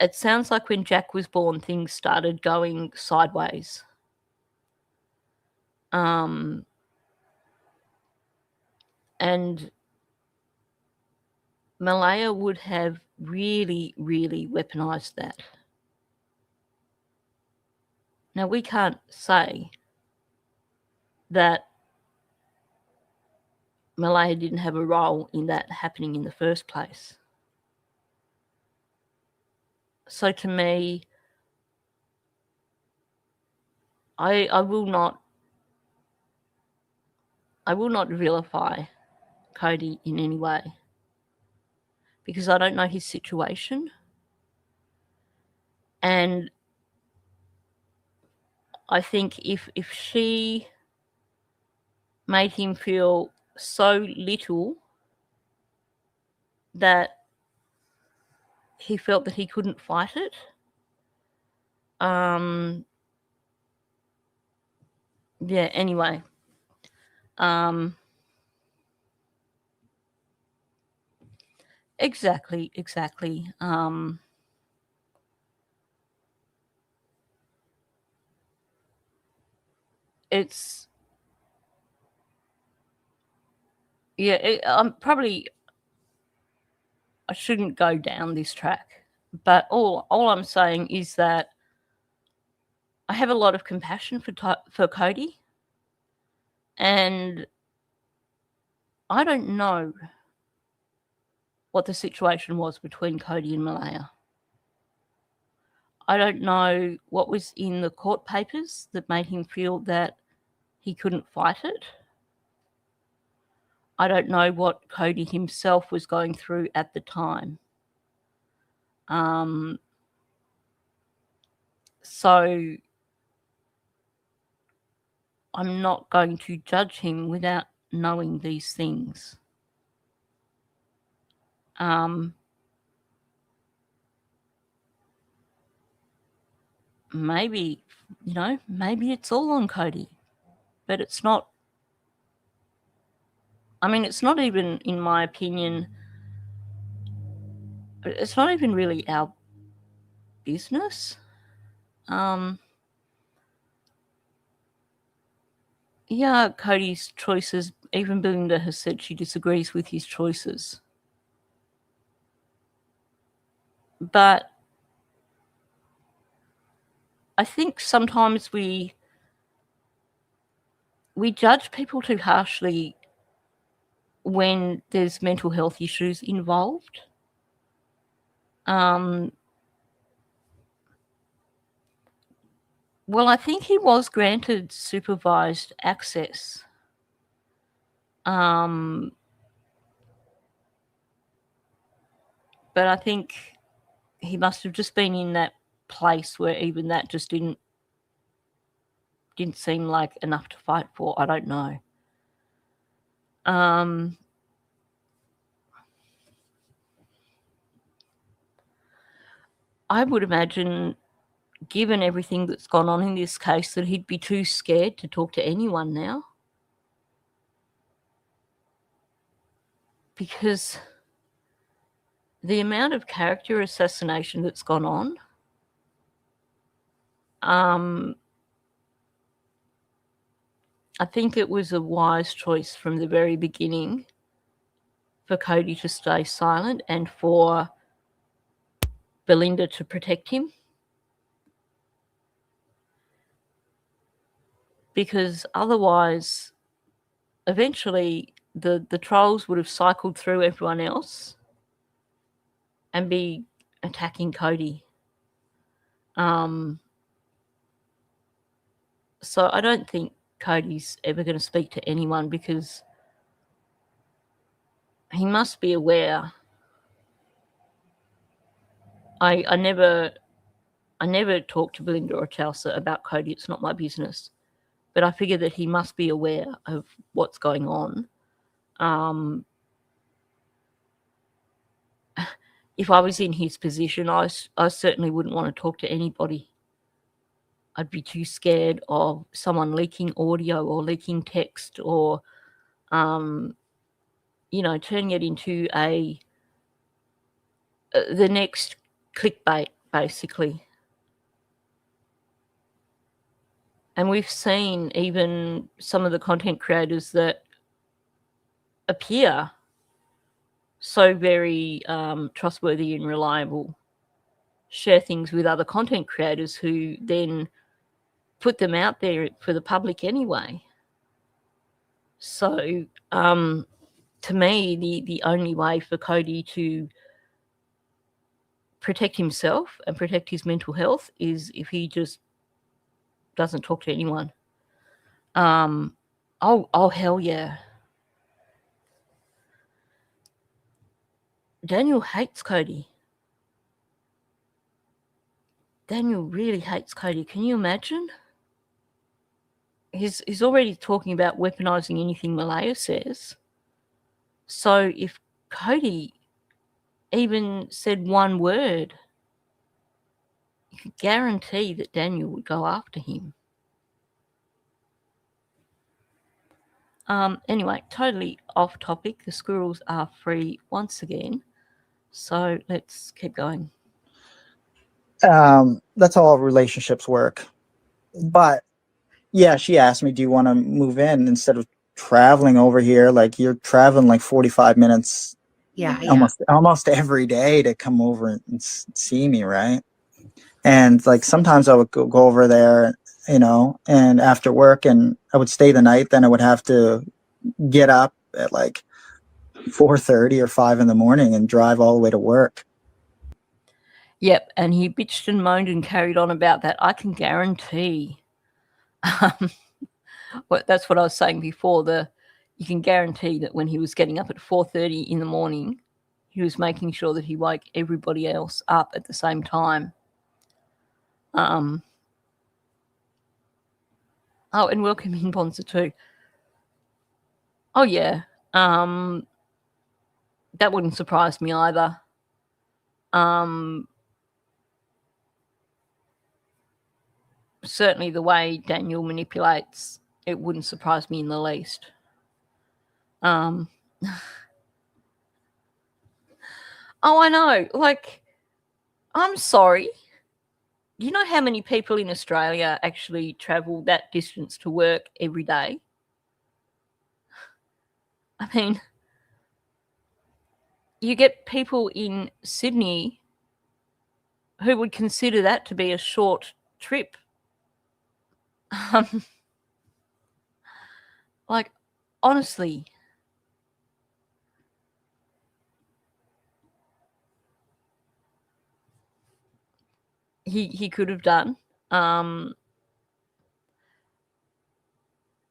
It sounds like when Jack was born, things started going sideways. And Malaya would have really, really weaponized that. Now, we can't say that Malaya didn't have a role in that happening in the first place. So to me, I will not vilify Cody in any way, because I don't know his situation. And I think if she made him feel so little that he felt that he couldn't fight it, yeah, anyway. Exactly. It's, yeah, I shouldn't go down this track, but all I'm saying is that I have a lot of compassion for Cody, and I don't know what the situation was between Cody and Malaya. I don't know what was in the court papers that made him feel that he couldn't fight it. I don't know what Cody himself was going through at the time. So I'm not going to judge him without knowing these things. Maybe, maybe it's all on Cody, but it's not. I mean, it's not even, in my opinion, it's not even really our business. Yeah, Cody's choices, even Belinda has said she disagrees with his choices. But I think sometimes we judge people too harshly when there's mental health issues involved. Well, I think he was granted supervised access. But I think he must have just been in that place where even that just didn't seem like enough to fight for. I don't know. I would imagine, given everything that's gone on in this case, that he'd be too scared to talk to anyone now. Because the amount of character assassination that's gone on, I think it was a wise choice from the very beginning for Cody to stay silent and for Belinda to protect him. Because otherwise, eventually, the trolls would have cycled through everyone else and be attacking Cody. So I don't think Cody's ever going to speak to anyone because he must be aware. I never talked to Belinda or Chelsea about Cody. It's not my business. But I figure that he must be aware of what's going on. If I was in his position, I certainly wouldn't want to talk to anybody. I'd be too scared of someone leaking audio or leaking text or, turning it into the next clickbait, basically. And we've seen even some of the content creators that appear so very trustworthy and reliable share things with other content creators who then put them out there for the public anyway. So to me, the only way for Cody to protect himself and protect his mental health is if he just doesn't talk to anyone. Oh hell yeah. Daniel hates Cody. Daniel really hates Cody. Can you imagine? He's already talking about weaponizing anything Malaya says. So if Cody even said one word, you could guarantee that Daniel would go after him. Anyway, totally off topic. The squirrels are free once again. So let's keep going. That's how all relationships work. But yeah, she asked me, do you want to move in instead of traveling over here? Like you're traveling like 45 minutes almost every day to come over and see me, right? And like sometimes I would go over there, and after work, and I would stay the night. Then I would have to get up at like 4:30 or 5 in the morning and drive all the way to work. Yep, and he bitched and moaned and carried on about that. I can guarantee. That's what I was saying before. You can guarantee that when he was getting up at 4:30 in the morning, he was making sure that he woke everybody else up at the same time. Oh, and welcome in, Bonza, too. Oh, yeah. That wouldn't surprise me either. Certainly the way Daniel manipulates, it wouldn't surprise me in the least. Oh, I know. Like, I'm sorry. Do you know how many people in Australia actually travel that distance to work every day? I mean, you get people in Sydney who would consider that to be a short trip. Like, honestly. He could have done. And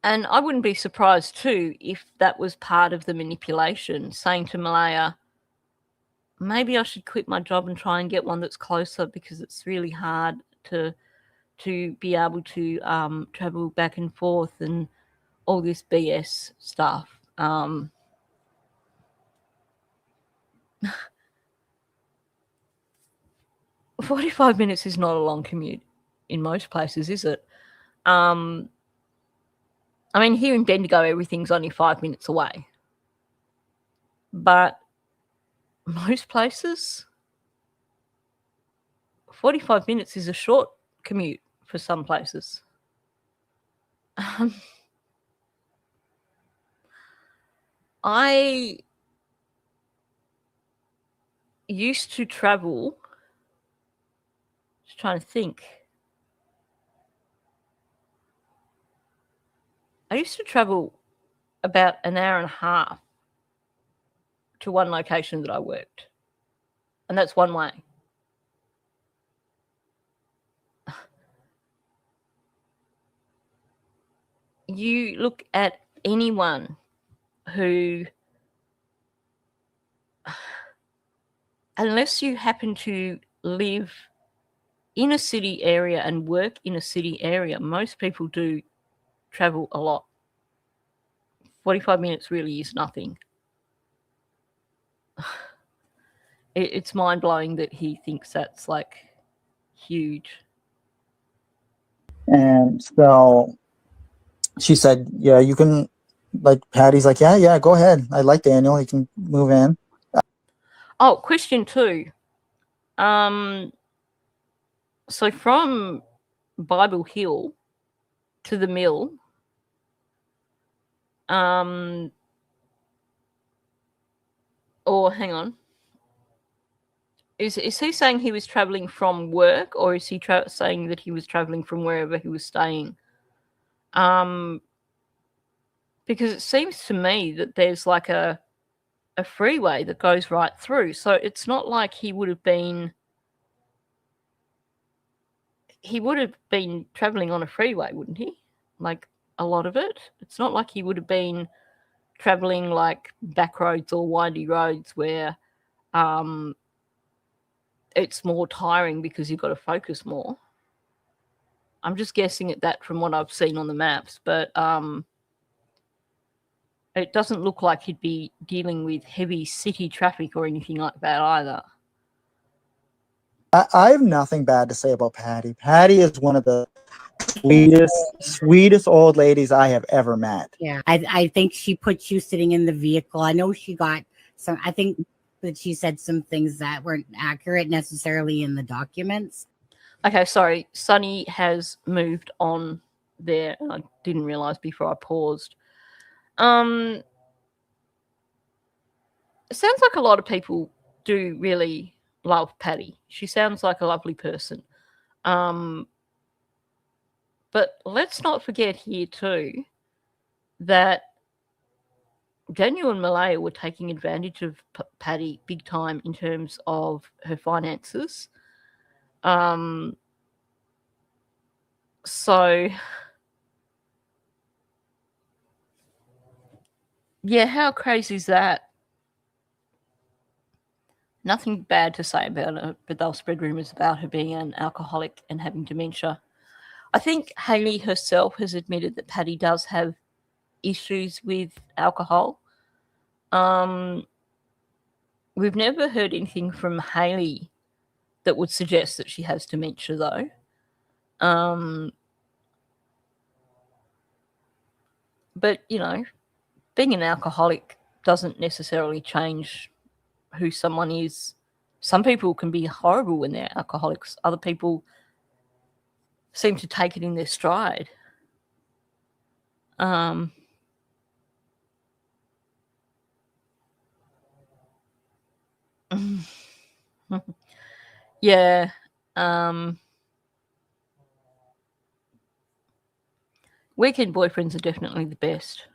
I wouldn't be surprised too if that was part of the manipulation, saying to Malaya, maybe I should quit my job and try and get one that's closer because it's really hard to be able to travel back and forth and all this BS stuff. 45 minutes is not a long commute in most places, is it? I mean, here in Bendigo, everything's only 5 minutes away. But most places, 45 minutes is a short commute for some places. I used to travel, just trying to think. I used to travel about an hour and a half to one location that I worked. And that's one way. You look at anyone who, unless you happen to live in a city area and work in a city area, most people do travel a lot. 45 minutes really is nothing. It's mind-blowing that he thinks that's like huge. And so she said, yeah, you can, like, Patty's like, yeah, go ahead. I like Daniel. He can move in. Oh, question 2. So from Bible Hill to the mill, or hang on, is he saying he was traveling from work, or is he saying that he was traveling from wherever he was staying? Because it seems to me that there's like a freeway that goes right through, so it's not like he would have been traveling on a freeway, wouldn't he? Like a lot of it. It's not like he would have been traveling like back roads or windy roads where it's more tiring because you've got to focus more. I'm just guessing at that from what I've seen on the maps, but it doesn't look like he'd be dealing with heavy city traffic or anything like that either. I have nothing bad to say about Patty. Patty is one of the sweetest old ladies I have ever met. Yeah, I think she put you sitting in the vehicle. I know she got some, I think that she said some things that weren't accurate necessarily in the documents. Okay, sorry. Sunny has moved on there. I didn't realize before I paused. It sounds like a lot of people do really love Patty. She sounds like a lovely person. But let's not forget here too that Daniel and Malaya were taking advantage of Patty big time in terms of her finances. So, yeah, how crazy is that? Nothing bad to say about her, but they'll spread rumours about her being an alcoholic and having dementia. I think Hayley herself has admitted that Patty does have issues with alcohol. We've never heard anything from Hayley that would suggest that she has dementia, though. But, you know, being an alcoholic doesn't necessarily change who someone is. Some people can be horrible when they're alcoholics. Other people seem to take it in their stride. Yeah. Weekend boyfriends are definitely the best.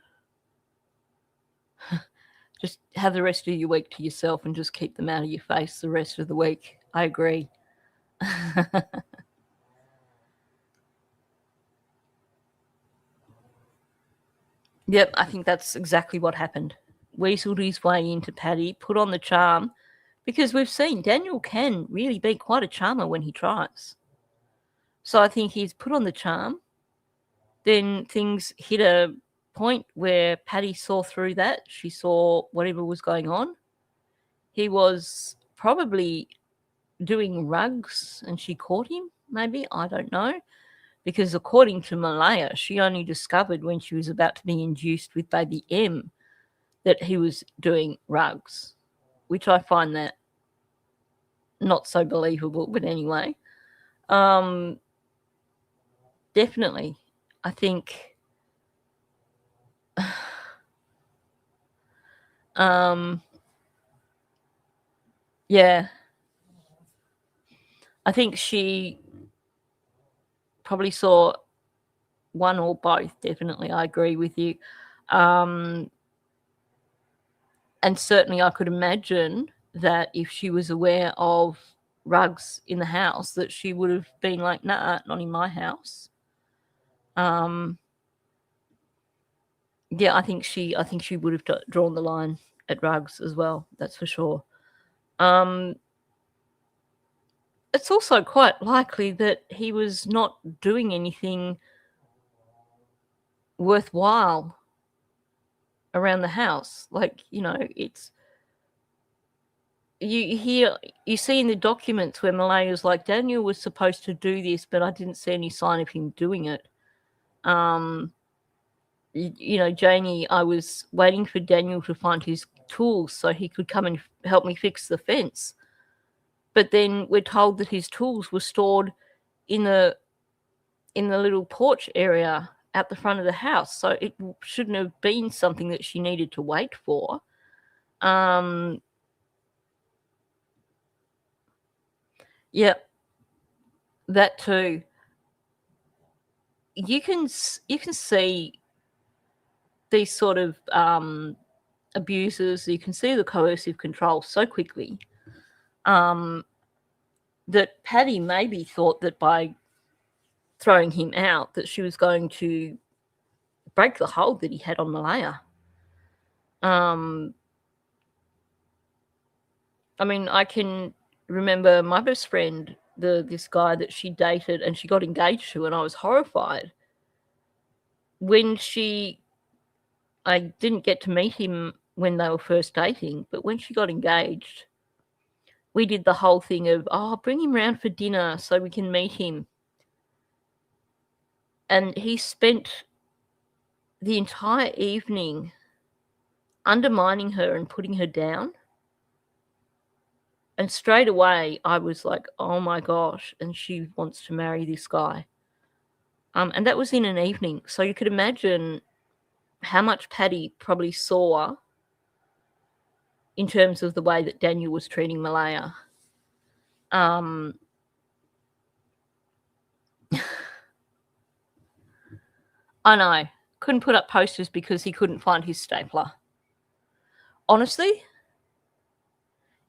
Just have the rest of your week to yourself and just keep them out of your face the rest of the week. I agree. Yep, I think that's exactly what happened. Weaseled his way into Patty, put on the charm, because we've seen Daniel can really be quite a charmer when he tries. So I think he's put on the charm. Then things hit a point where Patty saw through that. She saw whatever was going on. He was probably doing rugs and she caught him, maybe. I don't know. Because according to Malaya, she only discovered when she was about to be induced with baby M that he was doing rugs, which I find that not so believable, but anyway. definitely. I think yeah. I think she probably saw one or both, definitely. I agree with you. And certainly I could imagine that if she was aware of rugs in the house, that she would have been like, nah, not in my house. Yeah, I think she would have drawn the line at rugs as well. That's for sure. It's also quite likely that he was not doing anything worthwhile around the house. Like, it's you see in the documents where Malaya's like, Daniel was supposed to do this, but I didn't see any sign of him doing it. Janie, I was waiting for Daniel to find his tools so he could come and help me fix the fence. But then we're told that his tools were stored in the little porch area at the front of the house. So it shouldn't have been something that she needed to wait for. Yeah, that too. You can see these sort of abuses. You can see the coercive control so quickly that Patty maybe thought that by throwing him out that she was going to break the hold that he had on Malaya. I mean, I can remember my best friend, this guy that she dated and she got engaged to, and I was horrified. When I didn't get to meet him when they were first dating, but when she got engaged, we did the whole thing of, bring him round for dinner so we can meet him. And he spent the entire evening undermining her and putting her down. And straight away, I was like, oh my gosh, and she wants to marry this guy. And that was in an evening. So you could imagine how much Patty probably saw in terms of the way that Daniel was treating Malaya. I know. Couldn't put up posters because he couldn't find his stapler. Honestly,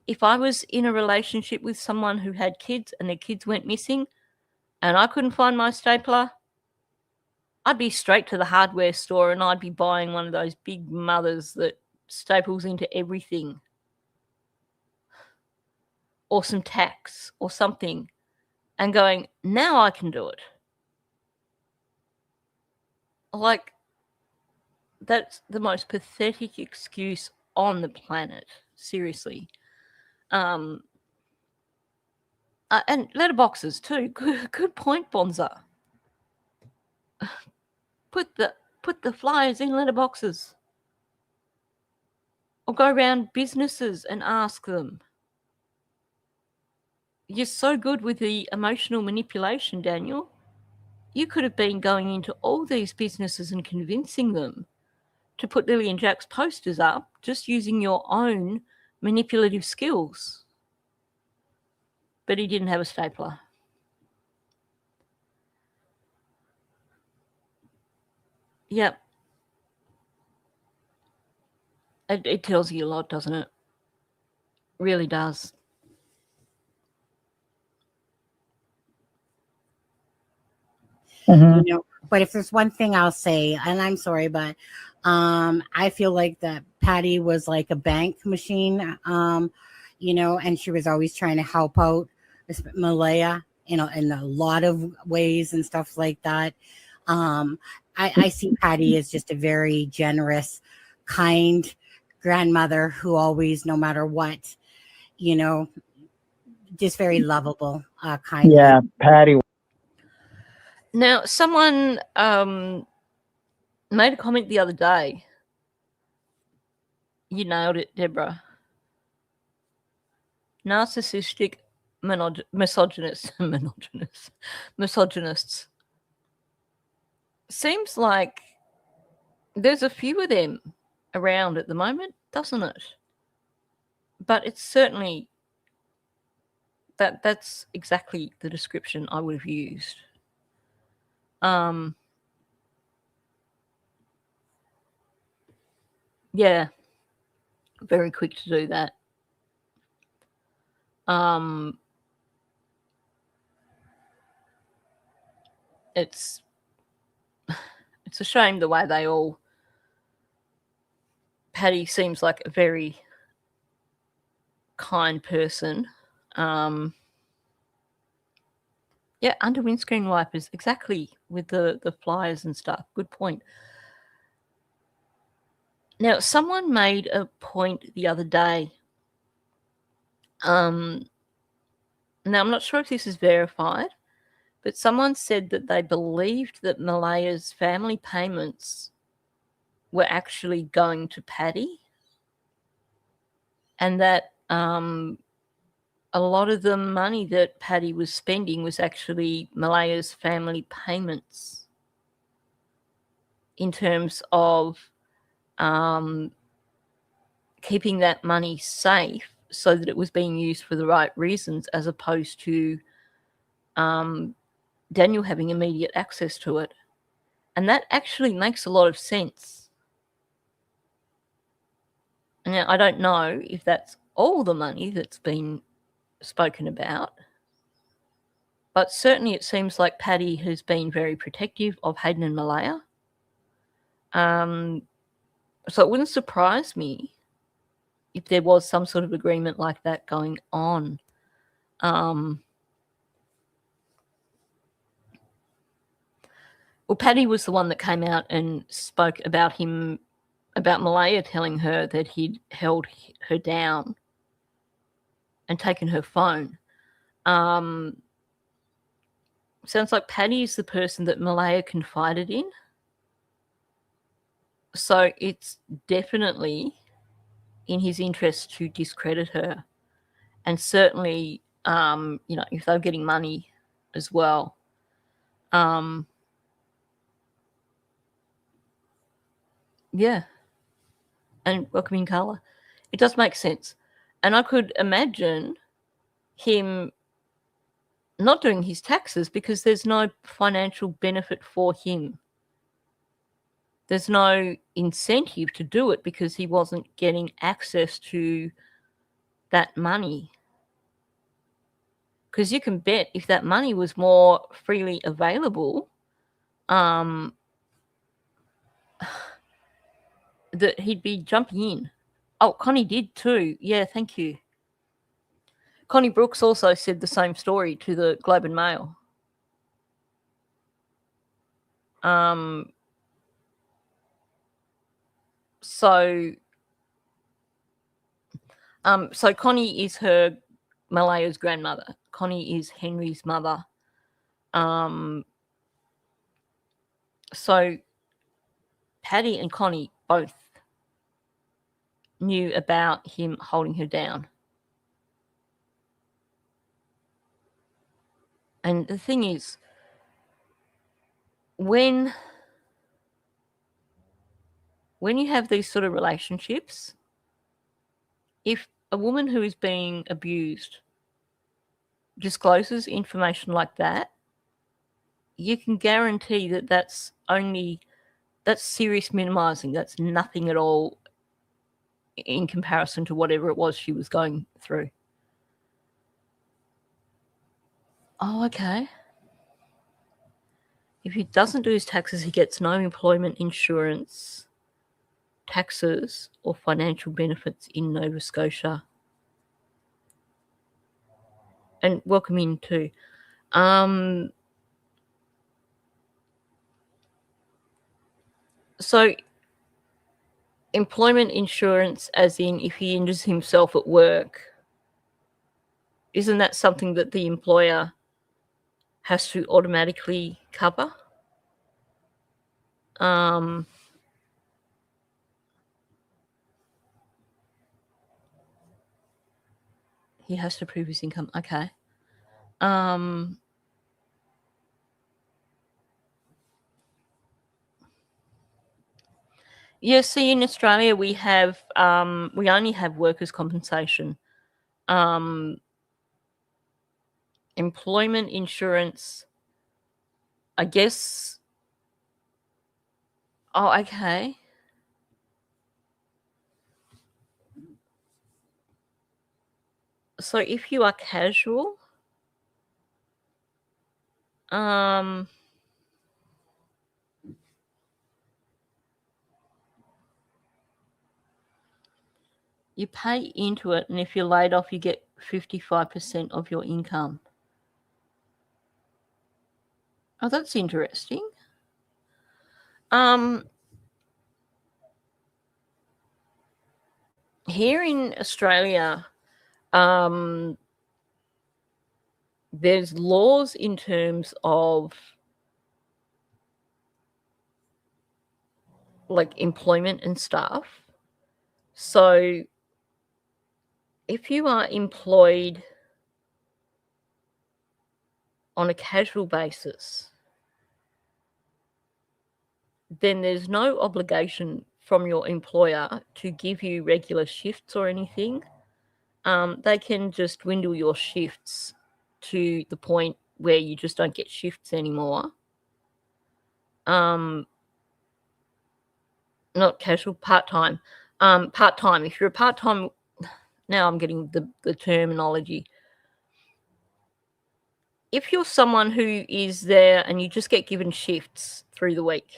if I was in a relationship with someone who had kids and their kids went missing and I couldn't find my stapler, I'd be straight to the hardware store and I'd be buying one of those big mothers that staples into everything. Or some tacks or something. And going, now I can do it. Like, that's the most pathetic excuse on the planet. Seriously. And letterboxes too. Good point, Bonza. Put the flyers in letterboxes. Or go around businesses and ask them. You're so good with the emotional manipulation, Daniel. You could have been going into all these businesses and convincing them to put Lily and Jack's posters up just using your own manipulative skills. But he didn't have a stapler. Yep. It tells you a lot, doesn't it? Really does. Mhm. But if there's one thing I'll say, and I'm sorry, but I feel like that Patty was like a bank machine, and she was always trying to help out Malaya, in a lot of ways and stuff like that. I see Patty as just a very generous, kind grandmother who always, no matter what, just very lovable, kind. Yeah, Patty. Now, someone made a comment the other day. You nailed it, Deborah. Narcissistic misogynists. seems like there's a few of them around at the moment, doesn't it? But it's certainly that's exactly the description I would have used. Yeah, very quick to do that. It's a shame the way they all. Patty seems like a very kind person. Yeah, under windscreen wipers, exactly, with the flyers and stuff. Good point. Now, someone made a point the other day. Now, I'm not sure if this is verified, but someone said that they believed that Malaya's family payments were actually going to Patty, and that a lot of the money that Patty was spending was actually Malaya's family payments in terms of keeping that money safe so that it was being used for the right reasons, as opposed to Daniel having immediate access to it. And that actually makes a lot of sense. Now, I don't know if that's all the money that's been spoken about, but certainly it seems like Patty has been very protective of Hayden and Malaya. So it wouldn't surprise me if there was some sort of agreement like that going on. Well, Patty was the one that came out and spoke about Malaya telling her that he'd held her down and taken her phone. Sounds like Patty is the person that Malaya confided in. So it's definitely in his interest to discredit her. And certainly, if they're getting money as well. Yeah. And welcoming Carla. It does make sense. And I could imagine him not doing his taxes because there's no financial benefit for him. There's no incentive to do it because he wasn't getting access to that money. Because you can bet if that money was more freely available, that he'd be jumping in. Oh, Connie did too. Yeah, thank you. Connie Brooks also said the same story to the Globe and Mail. So Connie is Malaya's grandmother. Connie is Henry's mother. So Patty and Connie both knew about him holding her down. And the thing is, when you have these sort of relationships, if a woman who is being abused discloses information like that, you can guarantee that that's serious minimizing. That's nothing at all in comparison to whatever it was she was going through. Oh, okay. If he doesn't do his taxes, he gets no employment insurance, taxes, or financial benefits in Nova Scotia. And welcome in too. So employment insurance, as in if he injures himself at work, isn't that something that the employer has to automatically cover? He has to prove his income. Okay. Yeah, see, in Australia we have we only have workers' compensation. Employment insurance, I guess. Oh, okay. So if you are casual, you pay into it, and if you're laid off, you get 55% of your income. Oh, that's interesting. Here in Australia, there's laws in terms of like employment and stuff. So if you are employed on a casual basis, then there's no obligation from your employer to give you regular shifts or anything. They can just dwindle your shifts to the point where you just don't get shifts anymore. Not casual, part-time. Part-time. If you're a part-time, now I'm getting the terminology. If you're someone who is there and you just get given shifts through the week,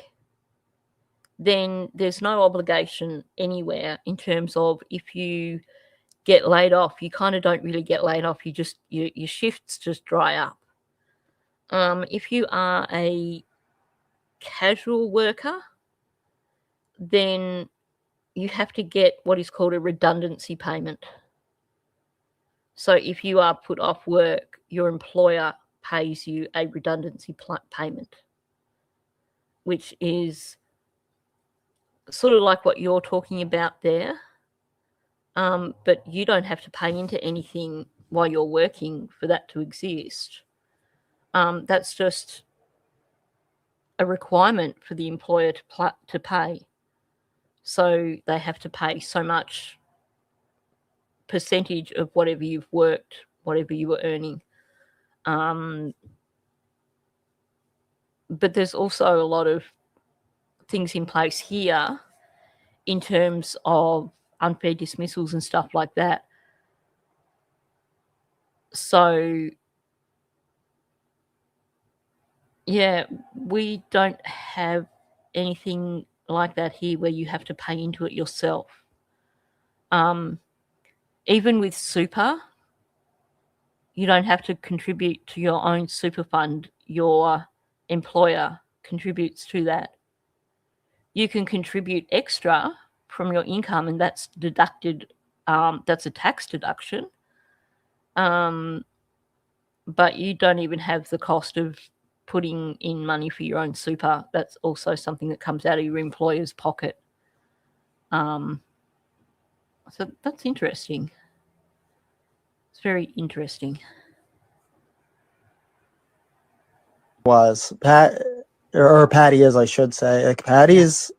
then there's no obligation anywhere in terms of if you get laid off, you kind of don't really get laid off. You just your shifts just dry up. If you are a casual worker, then you have to get what is called a redundancy payment. So if you are put off work, your employer pays you a redundancy payment, which is sort of like what you're talking about there. But you don't have to pay into anything while you're working for that to exist. That's just a requirement for the employer to pay. So they have to pay so much percentage of whatever you've worked, whatever you were earning. But there's also a lot of things in place here in terms of unfair dismissals and stuff like that. So, yeah, we don't have anything like that here where you have to pay into it yourself. Even with super, you don't have to contribute to your own super fund. Your employer contributes to that. You can contribute extra from your income, and that's deducted. That's a tax deduction. But you don't even have the cost of putting in money for your own super. That's also something that comes out of your employer's pocket. So that's interesting. It's very interesting. Patty is, I should say. Like, Patty is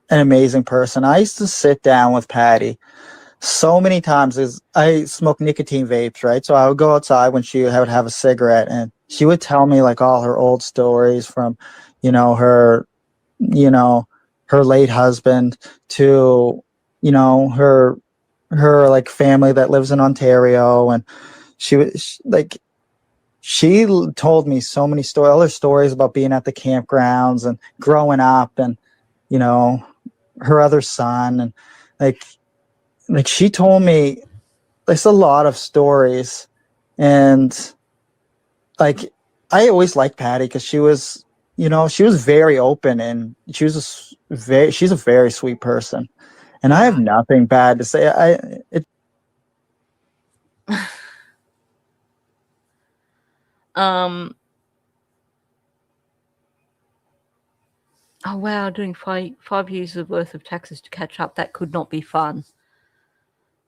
an amazing person. I used to sit down with Patty so many times. I smoke nicotine vapes, right? So I would go outside when she would have a cigarette, and she would tell me like all her old stories from, her late husband to, her like family that lives in Ontario, and she told me so many other stories about being at the campgrounds and growing up, and her other son, and like she told me there's a lot of stories. And like, I always liked Patty because she was very open, and she's a very sweet person, and I have nothing bad to say. Oh wow, doing 5 years of worth of taxes to catch up, that could not be fun.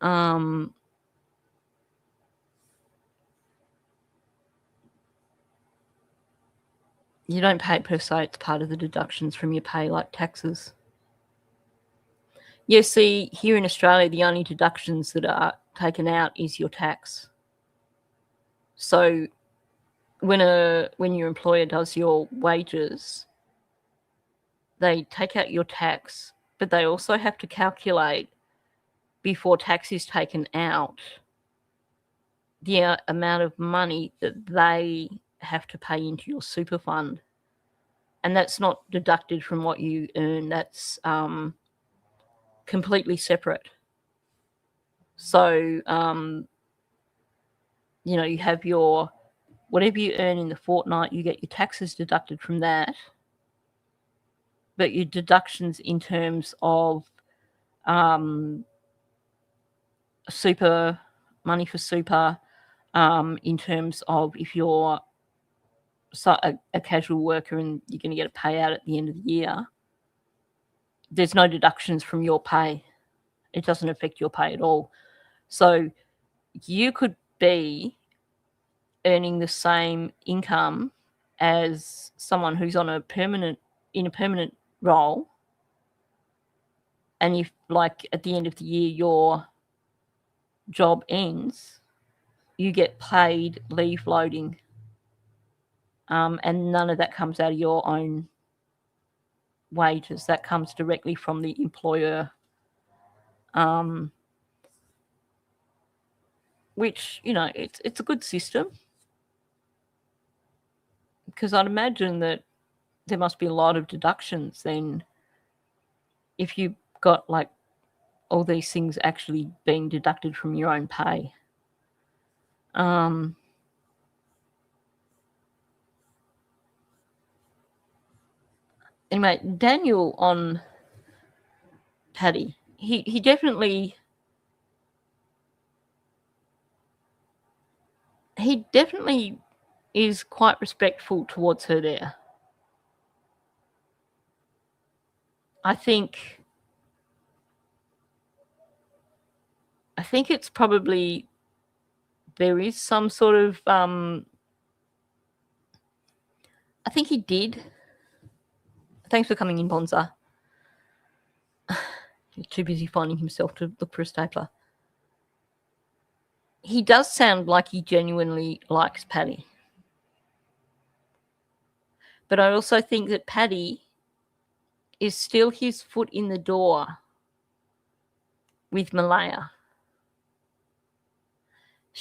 You don't pay it per se, it's part of the deductions from your pay, like taxes. Yeah, see, here in Australia, the only deductions that are taken out is your tax. So when your employer does your wages, they take out your tax, but they also have to calculate before tax is taken out the amount of money that they have to pay into your super fund. And that's not deducted from what you earn. That's completely separate. So, you have your whatever you earn in the fortnight, you get your taxes deducted from that. But your deductions in terms of super, money for super, in terms of if you're a casual worker and you're going to get a payout at the end of the year, there's no deductions from your pay. It doesn't affect your pay at all. So you could be earning the same income as someone who's in a permanent role, and if, like, at the end of the year your job ends, you get paid leave loading, and none of that comes out of your own wages. That comes directly from the employer, which, it's a good system, because I'd imagine that there must be a lot of deductions then if you've got, like, all these things actually being deducted from your own pay. Anyway, Daniel on Paddy, he definitely is quite respectful towards her there. I think it's probably, there is some sort of I think he did. Thanks for coming in, Bonza. He's too busy finding himself to look for a stapler. He does sound like he genuinely likes Paddy. But I also think that Paddy is still his foot in the door with Malaya.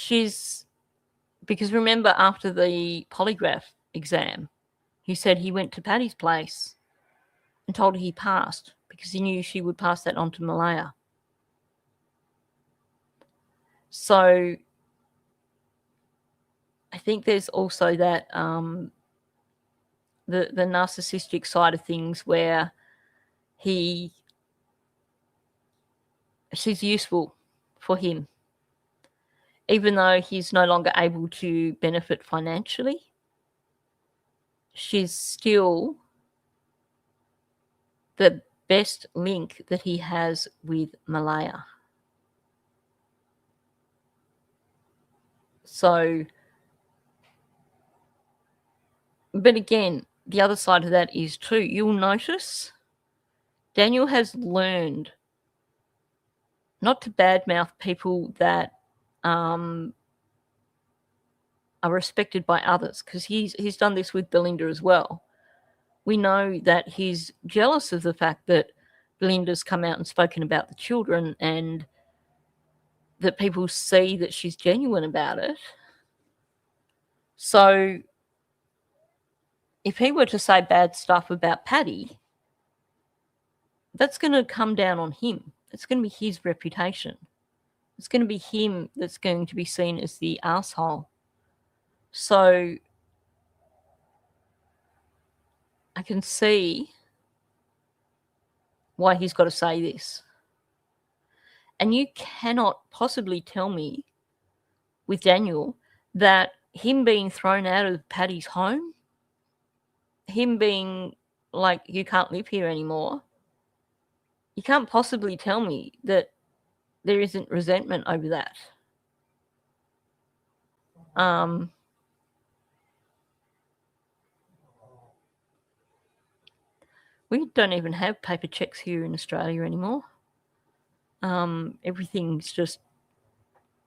Because remember, after the polygraph exam, he said he went to Paddy's place and told her he passed because he knew she would pass that on to Malaya. So I think there's also that the narcissistic side of things where she's useful for him, even though he's no longer able to benefit financially. She's still the best link that he has with Malaya. So, but again, the other side of that is too, you'll notice Daniel has learned not to badmouth people that are respected by others, because he's done this with Belinda as well. We know that he's jealous of the fact that Belinda's come out and spoken about the children and that people see that she's genuine about it. So if he were to say bad stuff about Paddy, that's going to come down on him. It's going to be his reputation. It's going to be him that's going to be seen as the asshole. So I can see why he's got to say this. And you cannot possibly tell me with Daniel that him being thrown out of Paddy's home, him being like, you can't live here anymore, you can't possibly tell me that there isn't resentment over that. We don't even have paper checks here in Australia anymore. Everything's just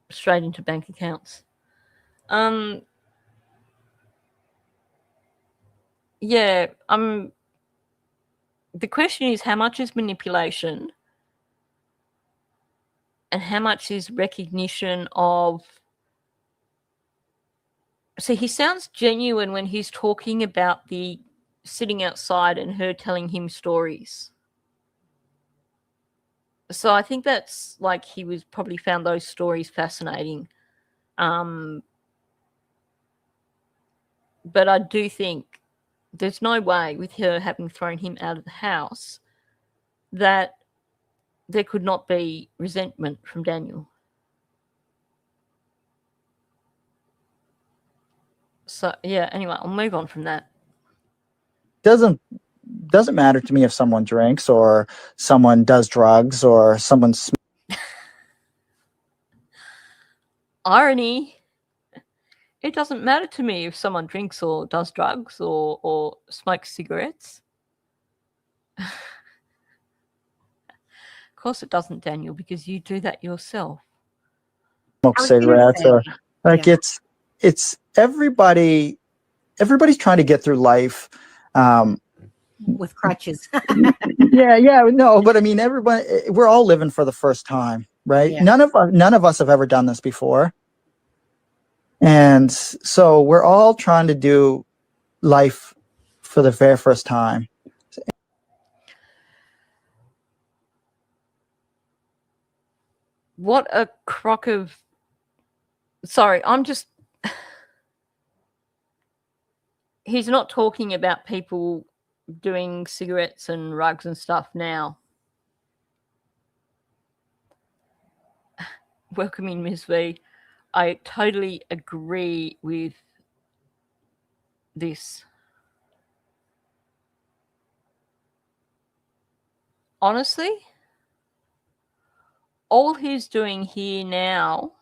straight into bank accounts. Yeah, the question is, how much is manipulation and how much is recognition of... See, he sounds genuine when he's talking about the sitting outside and her telling him stories. So I think that's like he was probably found those stories fascinating. But I do think there's no way, with her having thrown him out of the house, that there could not be resentment from Daniel. So yeah, anyway, I'll move on from that. Doesn't matter to me if someone drinks or someone does drugs or someone Irony. It doesn't matter to me if someone drinks or does drugs or smokes cigarettes. Of course it doesn't, Daniel, because you do that yourself. smokes cigarettes or like it's everybody's trying to get through life with crutches. no, but I mean, everybody, we're all living for the first time, right? Yeah. None of us have ever done this before, and so we're all trying to do life for the very first time. What a crock of... Sorry, I'm just... He's not talking about people doing cigarettes and rugs and stuff now. Welcome in, Ms. V. I totally agree with this. Honestly, all he's doing here now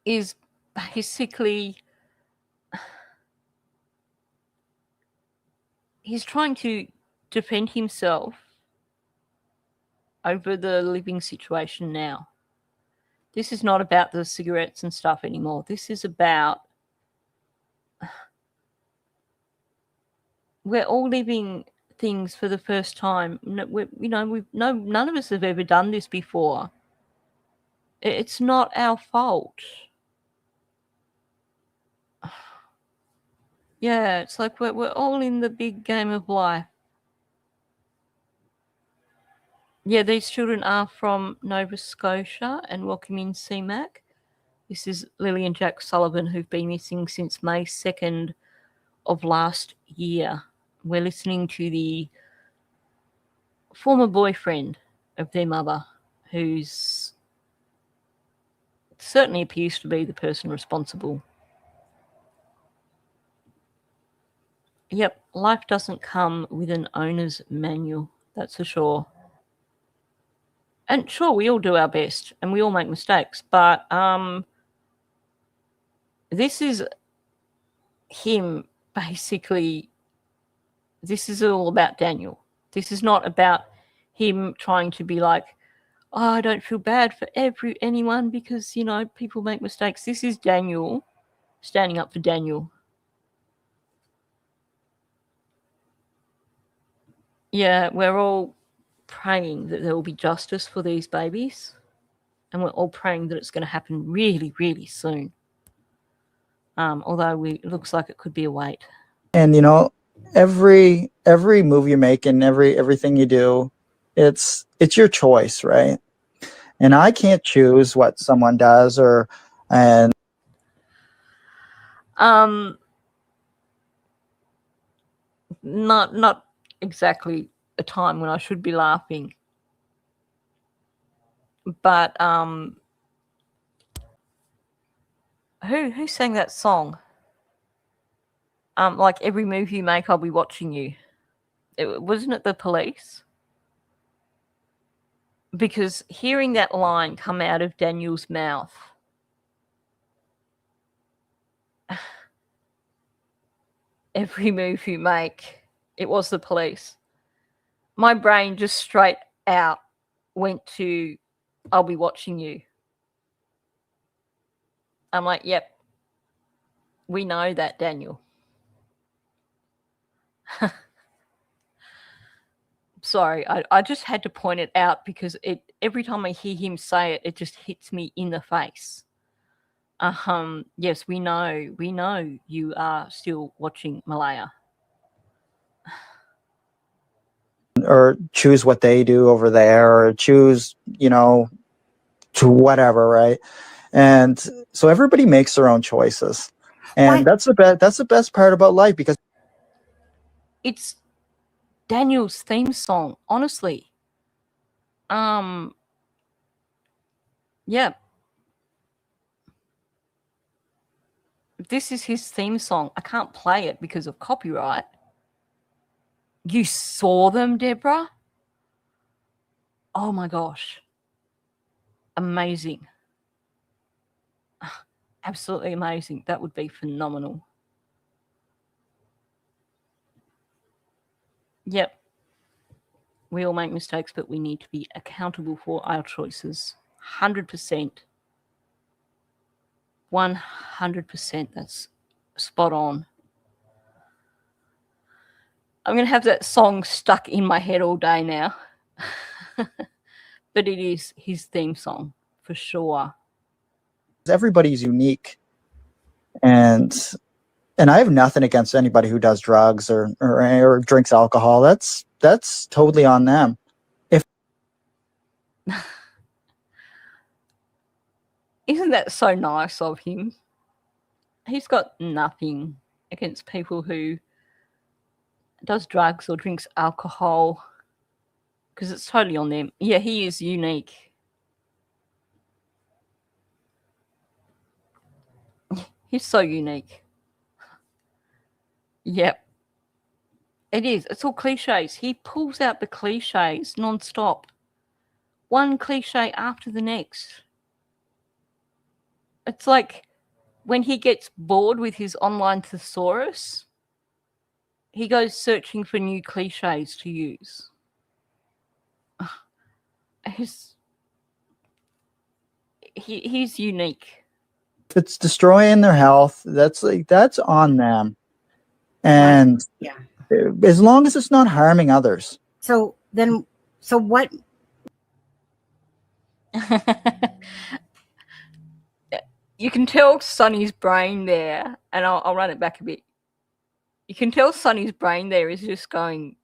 is basically... He's trying to defend himself over the living situation now. This is not about the cigarettes and stuff anymore. This is about... We're all living things for the first time. None of us have ever done this before. It's not our fault. Yeah, it's like we're all in the big game of life. Yeah, these children are from Nova Scotia, and welcome in, CMAC. This is Lily and Jack Sullivan, who've been missing since May 2nd of last year. We're listening to the former boyfriend of their mother, who's certainly appears to be the person responsible. Yep, life doesn't come with an owner's manual, that's for sure. And sure, we all do our best and we all make mistakes, but this is him basically. This is all about Daniel. This is not about him trying to be like, oh, I don't feel bad for anyone because, people make mistakes. This is Daniel standing up for Daniel. Yeah, we're all praying that there will be justice for these babies, and we're all praying that it's going to happen really, really soon. Although it looks like it could be a wait. And every move you make and everything you do, it's your choice, right? And I can't choose what someone does not exactly a time when I should be laughing. But who sang that song? Like, every move you make, I'll be watching you. Wasn't it The Police? Because hearing that line come out of Daniel's mouth, every move you make, it was The Police. my brain just straight out went to, I'll be watching you. I'm like, yep, we know that, Daniel. Sorry, I just had to point it out because every time I hear him say it, it just hits me in the face. Yes, we know you are still watching Malaya. Or choose what they do over there, or choose, to whatever, right? And so everybody makes their own choices, and that's the best part about life, because it's Daniel's theme song, honestly. Yeah. This is his theme song. I can't play it because of copyright. You saw them, Deborah? Oh my gosh. Amazing. Absolutely amazing. That would be phenomenal. Yep. We all make mistakes, but we need to be accountable for our choices. 100%. 100%. That's spot on. I'm going to have that song stuck in my head all day now. But it is his theme song, for sure. everybody's unique, and I have nothing against anybody who does drugs or drinks alcohol. That's totally on them. Isn't that so nice of him? He's got nothing against people who does drugs or drinks alcohol, because it's totally on them. Yeah, he is unique. He's so unique. Yep. It is. It's all cliches. He pulls out the cliches non-stop. One cliche after the next. It's like when he gets bored with his online thesaurus, he goes searching for new cliches to use. He's unique. If it's destroying their health, that's on them. And yeah, as long as it's not harming others. So what? You can tell Sonny's brain there, and I'll run it back a bit. You can tell Sonny's brain there is just going,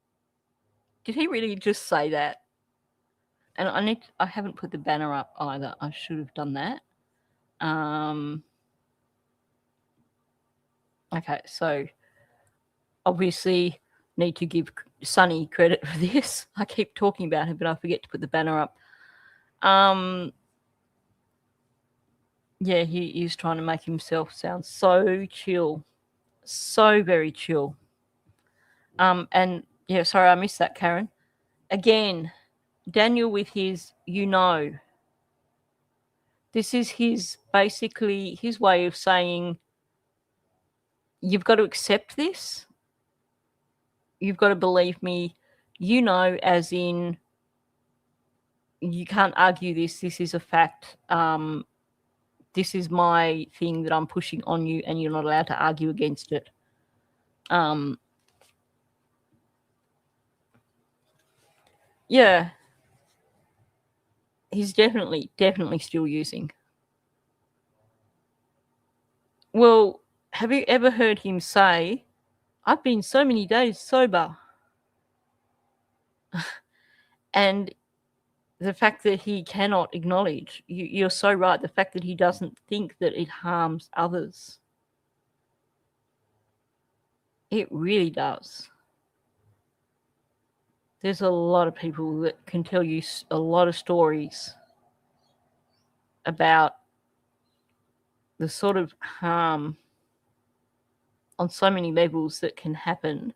did he really just say that? And I haven't put the banner up either. I should have done that. Okay, so obviously need to give Sonny credit for this. I keep talking about it, but I forget to put the banner up. Yeah, he is trying to make himself sound so chill. So very chill. And yeah, sorry, I missed that, Karen. Again, Daniel with his, this is basically his way of saying, you've got to accept this. You've got to believe me, as in, you can't argue this. This is a fact. This is my thing that I'm pushing on you, and you're not allowed to argue against it. Yeah. He's definitely still using. Well, have you ever heard him say, I've been so many days sober? And the fact that he cannot acknowledge, you're so right, the fact that he doesn't think that it harms others. It really does. There's a lot of people that can tell you a lot of stories about the sort of harm on so many levels that can happen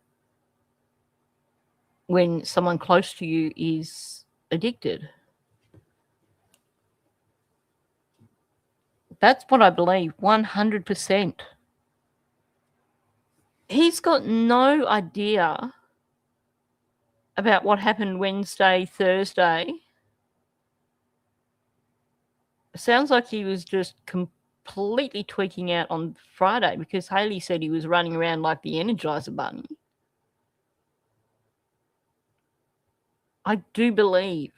when someone close to you is addicted. That's what I believe, 100%. He's got no idea about what happened Wednesday, Thursday. Sounds like he was just completely tweaking out on Friday, because Haley said he was running around like the Energizer Bunny. I do believe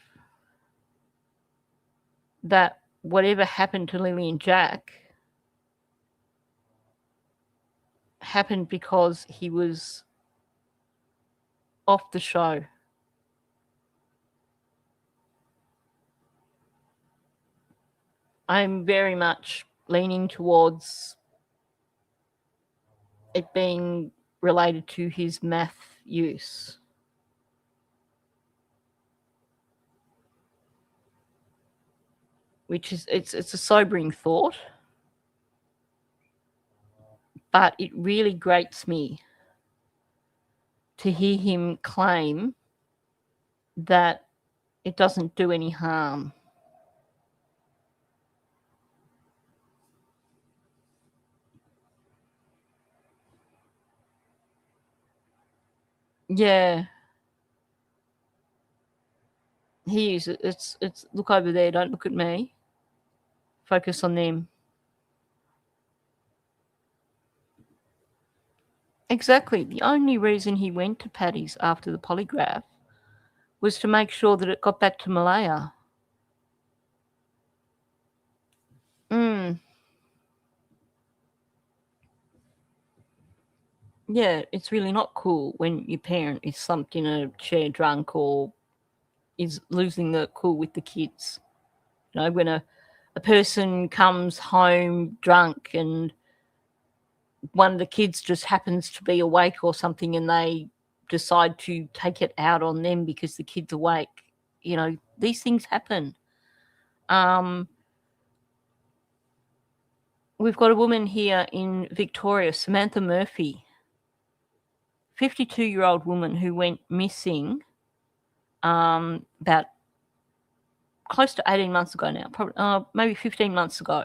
that whatever happened to Lily and Jack happened because he was off the show. I'm very much leaning towards it being related to his meth use. Which is, it's a sobering thought, but it really grates me to hear him claim that it doesn't do any harm. Yeah. He is. It's look over there, don't look at me. Focus on them. Exactly. The only reason he went to Paddy's after the polygraph was to make sure that it got back to Malaya. Yeah, it's really not cool when your parent is slumped in a chair drunk or is losing the cool with the kids. You know, when a person comes home drunk and one of the kids just happens to be awake or something and they decide to take it out on them because the kid's awake. You know, these things happen. We've got a woman here in Victoria, Samantha Murphy, 52-year-old woman who went missing about close to 18 months ago now, probably maybe 15 months ago.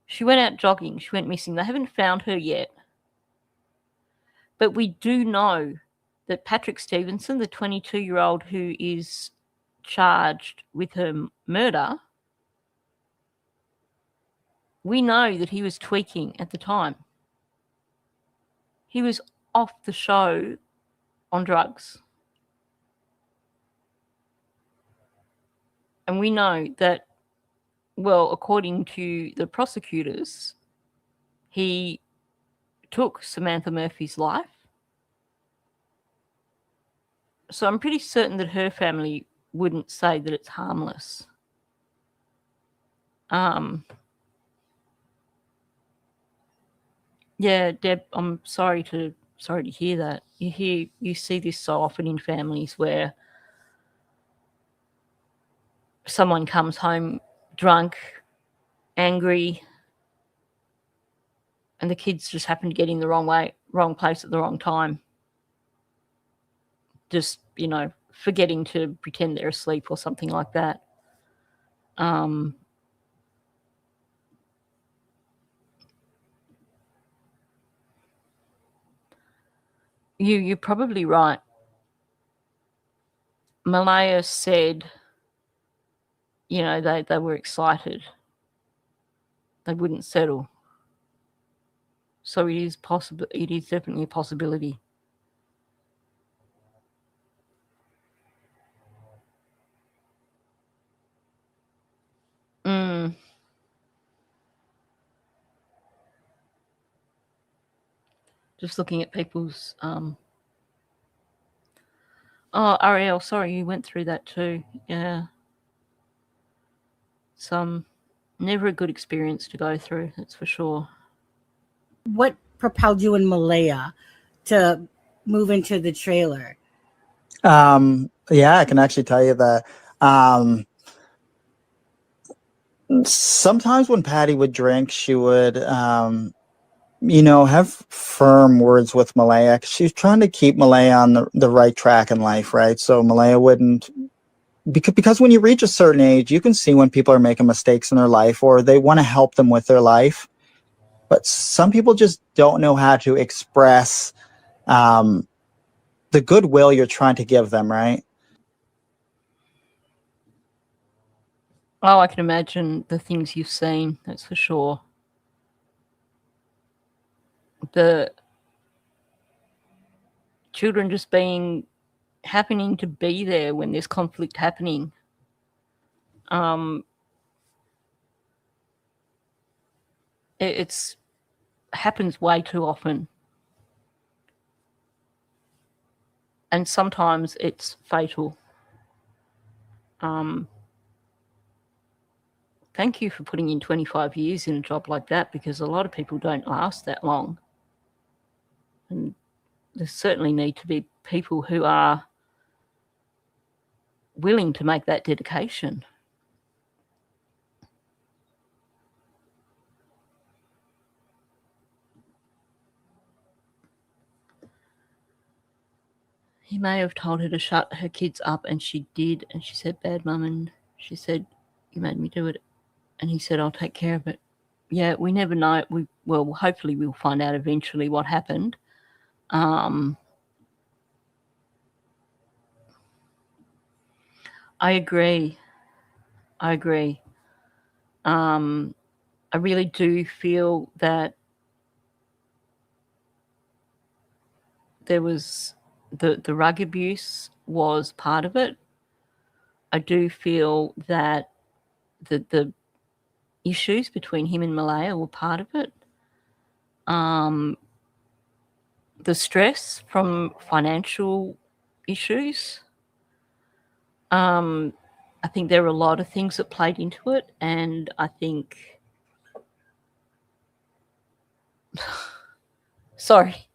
She went out jogging. She went missing. They haven't found her yet. But we do know that Patrick Stevenson, the 22-year-old who is charged with her murder, we know that he was tweaking at the time. He was off the show on drugs. And we know that, well, according to the prosecutors, he took Samantha Murphy's life. So I'm pretty certain that her family wouldn't say that it's harmless. Yeah, Deb, I'm sorry to hear that. You see this so often in families where someone comes home drunk, angry, and the kids just happen to get in the wrong place at the wrong time. Just, you know, forgetting to pretend they're asleep or something like that. You're probably right. Malaya said, you know, they were excited. They wouldn't settle. So it is possible. It is definitely a possibility. Just looking at people's. Oh, Ariel, sorry, you went through that too. Yeah. It's never a good experience to go through, that's for sure. What propelled you and Malaya to move into the trailer? Yeah, I can actually tell you that. Sometimes when Patty would drink, she would, have firm words with Malaya. She was trying to keep Malaya on the right track in life, right? So Malaya wouldn't, because when you reach a certain age, you can see when people are making mistakes in their life or they want to help them with their life. But some people just don't know how to express the goodwill you're trying to give them, right? Oh, I can imagine the things you've seen, that's for sure. The children just happening to be there when there's conflict happening. It's happens way too often. And sometimes it's fatal. Thank you for putting in 25 years in a job like that, because a lot of people don't last that long. And there certainly need to be people who are willing to make that dedication. He may have told her to shut her kids up, and she did. And she said, "Bad mum," and she said, "You made me do it." And he said, "I'll take care of it." Yeah, we never know. Well, hopefully we'll find out eventually what happened. I agree. I really do feel that there was the rug abuse was part of it. I do feel that the issues between him and Malaya were part of it. The stress from financial issues. I think there were a lot of things that played into it, and I think sorry.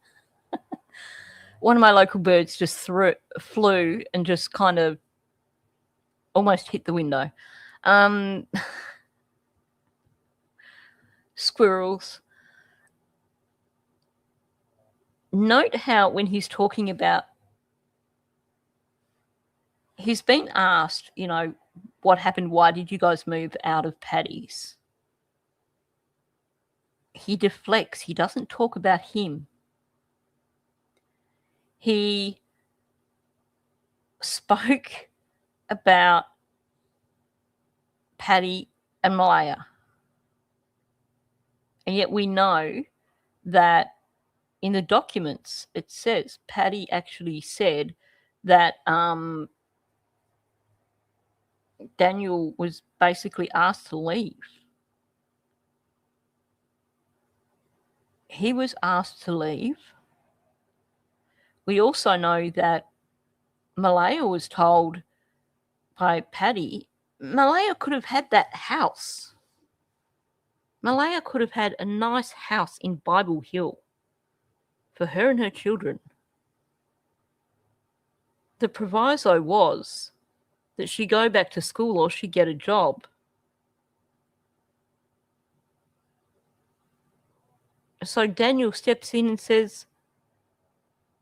One of my local birds just flew and just kind of almost hit the window. Squirrels. Note how when he's talking about, he's been asked, what happened? Why did you guys move out of Paddy's? He deflects. He doesn't talk about him. He spoke about Paddy and Malaya. And yet we know that in the documents it says Paddy actually said that Daniel was basically asked to leave. He was asked to leave. We also know that Malaya was told by Paddy, Malaya could have had that house. Malaya could have had a nice house in Bible Hill for her and her children. The proviso was that she go back to school or she get a job. So Daniel steps in and says,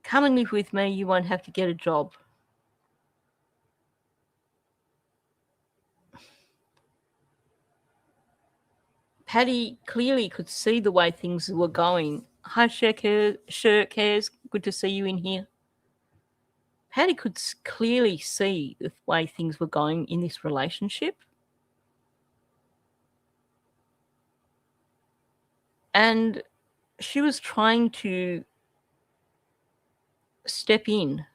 come and live with me, you won't have to get a job. Paddy clearly could see the way things were going. Hi, Shirkers, good to see you in here. Paddy could clearly see the way things were going in this relationship. And she was trying to step in.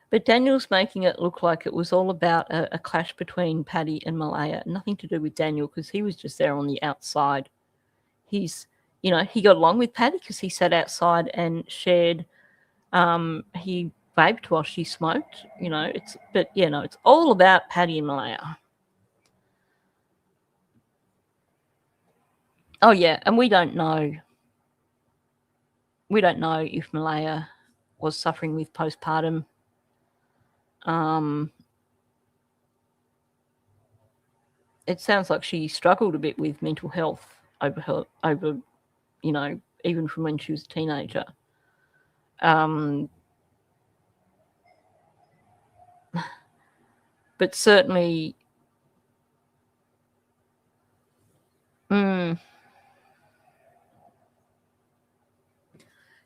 But Daniel's making it look like it was all about a clash between Paddy and Malaya. Nothing to do with Daniel, because he was just there on the outside. He got along with Paddy because he sat outside and shared. He vaped while she smoked. It's all about Paddy and Malaya. Oh yeah, and we don't know. We don't know if Malaya was suffering with postpartum. It sounds like she struggled a bit with mental health over even from when she was a teenager. But certainly,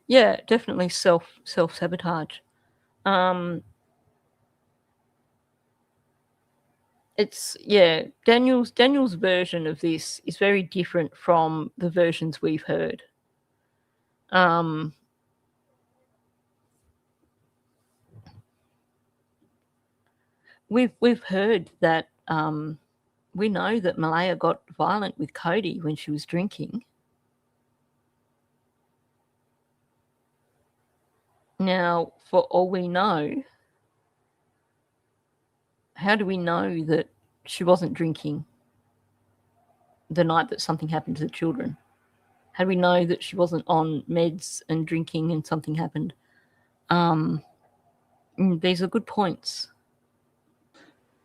Yeah, definitely self-sabotage. It's Daniel's version of this is very different from the versions we've heard. We've heard that we know that Malaya got violent with Cody when she was drinking. Now, for all we know, how do we know that she wasn't drinking the night that something happened to the children? How do we know that she wasn't on meds and drinking and something happened? These are good points.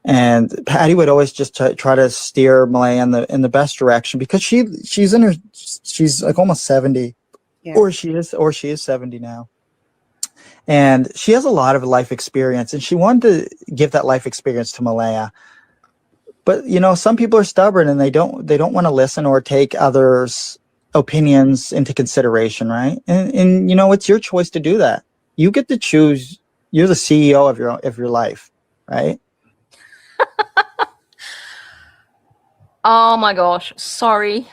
And Patty would always just try to steer Malaya in the best direction, because she's like almost 70, Yeah. or she is 70 now, and she has a lot of life experience, and she wanted to give that life experience to Malaya. But some people are stubborn, and they don't want to listen or take others' opinions into consideration, right? And it's your choice to do that. You get to choose. You're the CEO of your life, right? Oh my gosh, sorry.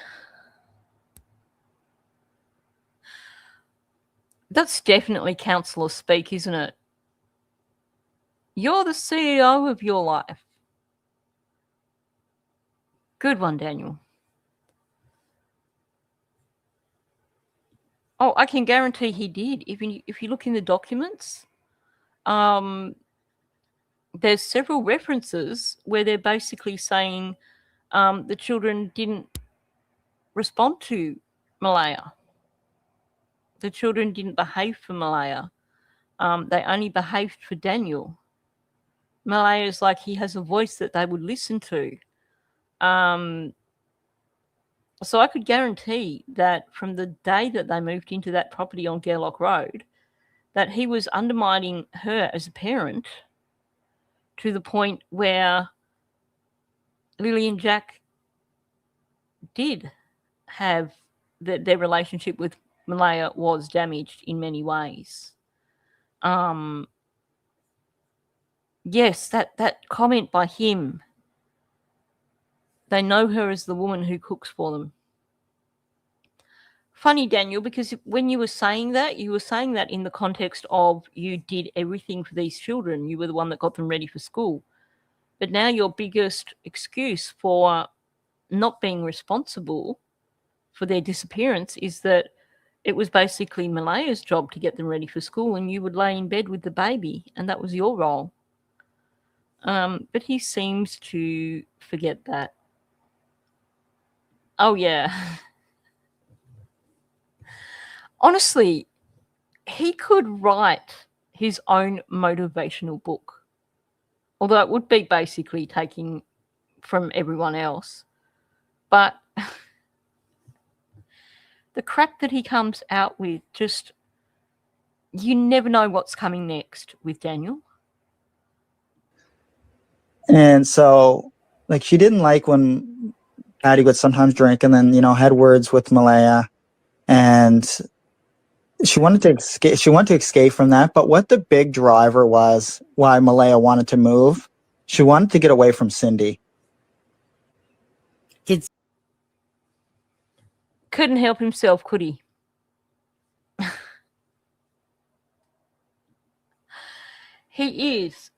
That's definitely counselor speak, isn't it? You're the CEO of your life. Good one, Daniel. Oh, I can guarantee he did. If you look in the documents, there's several references where they're basically saying the children didn't respond to Malaya. The children didn't behave for Malaya. They only behaved for Daniel. Malaya's like, he has a voice that they would listen to. So I could guarantee that from the day that they moved into that property on Gairloch Road, that he was undermining her as a parent to the point where Lily and Jack did have their relationship with Malaya was damaged in many ways. Yes, that comment by him, they know her as the woman who cooks for them. Funny, Daniel, because when you were saying that in the context of you did everything for these children. You were the one that got them ready for school. But now your biggest excuse for not being responsible for their disappearance is that it was basically Malaya's job to get them ready for school, and you would lay in bed with the baby, and that was your role. But he seems to forget that. Oh, yeah. Honestly, he could write his own motivational book, although it would be basically taking from everyone else. But the crap that he comes out with, just, you never know what's coming next with Daniel. And so, like, she didn't like when Patty would sometimes drink and then, had words with Malaya, and she wanted to escape. She wanted to escape from that. But what the big driver was why Malaya wanted to move, she wanted to get away from Cindy. Couldn't help himself, could he? He is.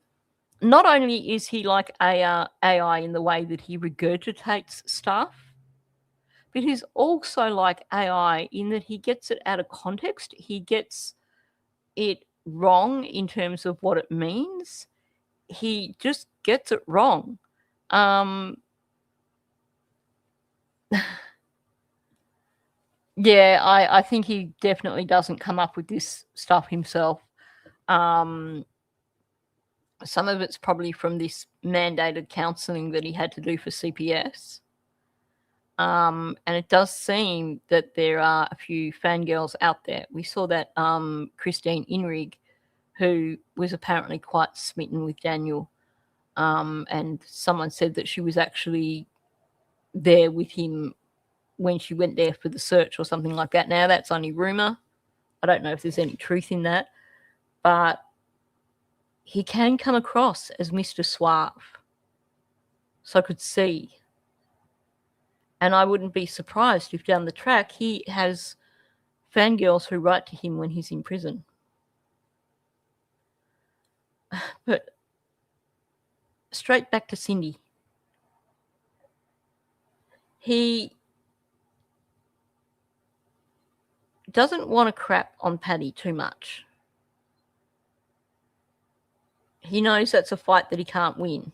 Not only is he like AI in the way that he regurgitates stuff, but he's also like AI in that he gets it out of context. He gets it wrong in terms of what it means. He just gets it wrong. Yeah, I think he definitely doesn't come up with this stuff himself. Some of it's probably from this mandated counselling that he had to do for CPS. And it does seem that there are a few fangirls out there. We saw that Christine Inrig, who was apparently quite smitten with Daniel. And someone said that she was actually there with him when she went there for the search or something like that. Now, that's only rumour. I don't know if there's any truth in that, but he can come across as Mr. Suave. So I could see. And I wouldn't be surprised if down the track he has fangirls who write to him when he's in prison. But straight back to Cindy. He doesn't want to crap on Paddy too much. He knows that's a fight that he can't win.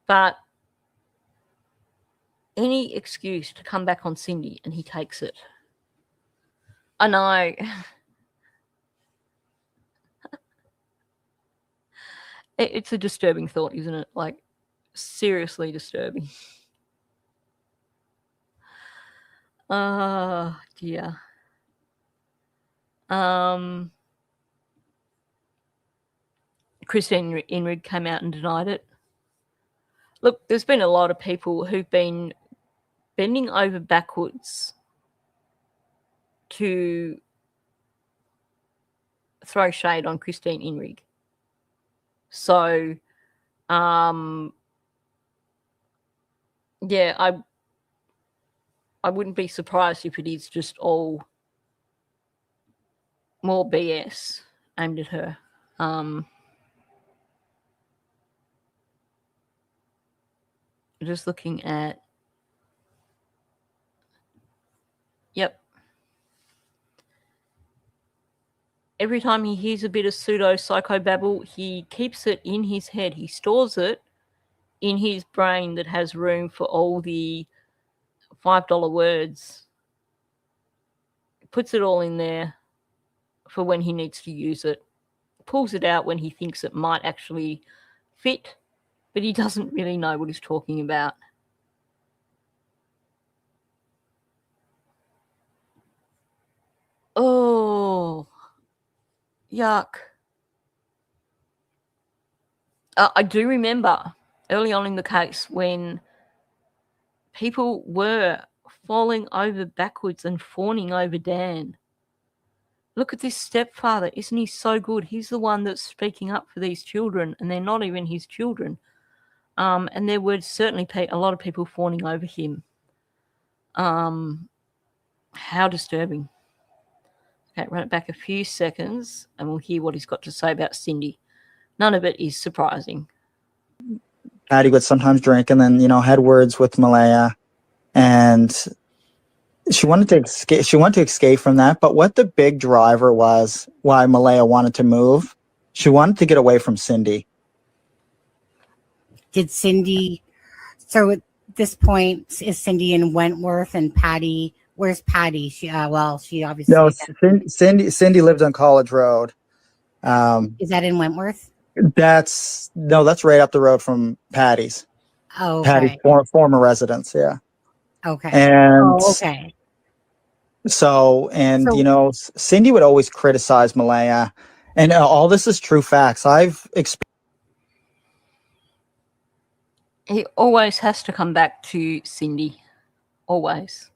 But any excuse to come back on Cindy, and he takes it. I know. It's a disturbing thought, isn't it? Like, seriously disturbing. Oh, dear. Christine Inrig came out and denied it. Look, there's been a lot of people who've been bending over backwards to throw shade on Christine Inrig. So, yeah, I wouldn't be surprised if it is just all more BS aimed at her. Just looking at, yep. Every time he hears a bit of pseudo-psychobabble, he keeps it in his head. He stores it in his brain that has room for all the $5 words. Puts it all in there for when he needs to use it. Pulls it out when he thinks it might actually fit, but he doesn't really know what he's talking about. Oh, yuck. I do remember early on in the case when people were falling over backwards and fawning over Dan. Look at this stepfather. Isn't he so good? He's the one that's speaking up for these children, and they're not even his children. And there were certainly a lot of people fawning over him. How disturbing. Okay, run it back a few seconds, and we'll hear what he's got to say about Cindy. None of it is surprising. Paddy would sometimes drink and then, had words with Malaya, and she wanted to escape. She wanted to escape from that. But what the big driver was why Malaya wanted to move, she wanted to get away from Cindy. Did Cindy? So at this point, is Cindy in Wentworth and Paddy? Where's Paddy? She obviously No, Cindy lived on College Road. Is that in Wentworth? That's right up the road from Paddy's. Oh, okay. Paddy's former residence, yeah. Okay. And okay. So Cindy would always criticize Malaya, and all this is true facts. I've experienced. He always has to come back to Cindy. Always.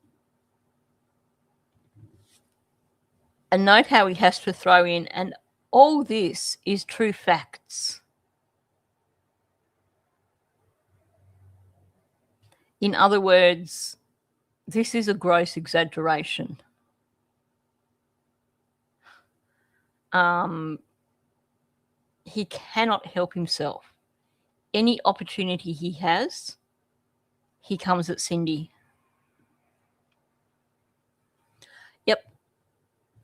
And note how he has to throw in, and all this is true facts. In other words, this is a gross exaggeration. He cannot help himself. Any opportunity he has, he comes at Cindy. Yep.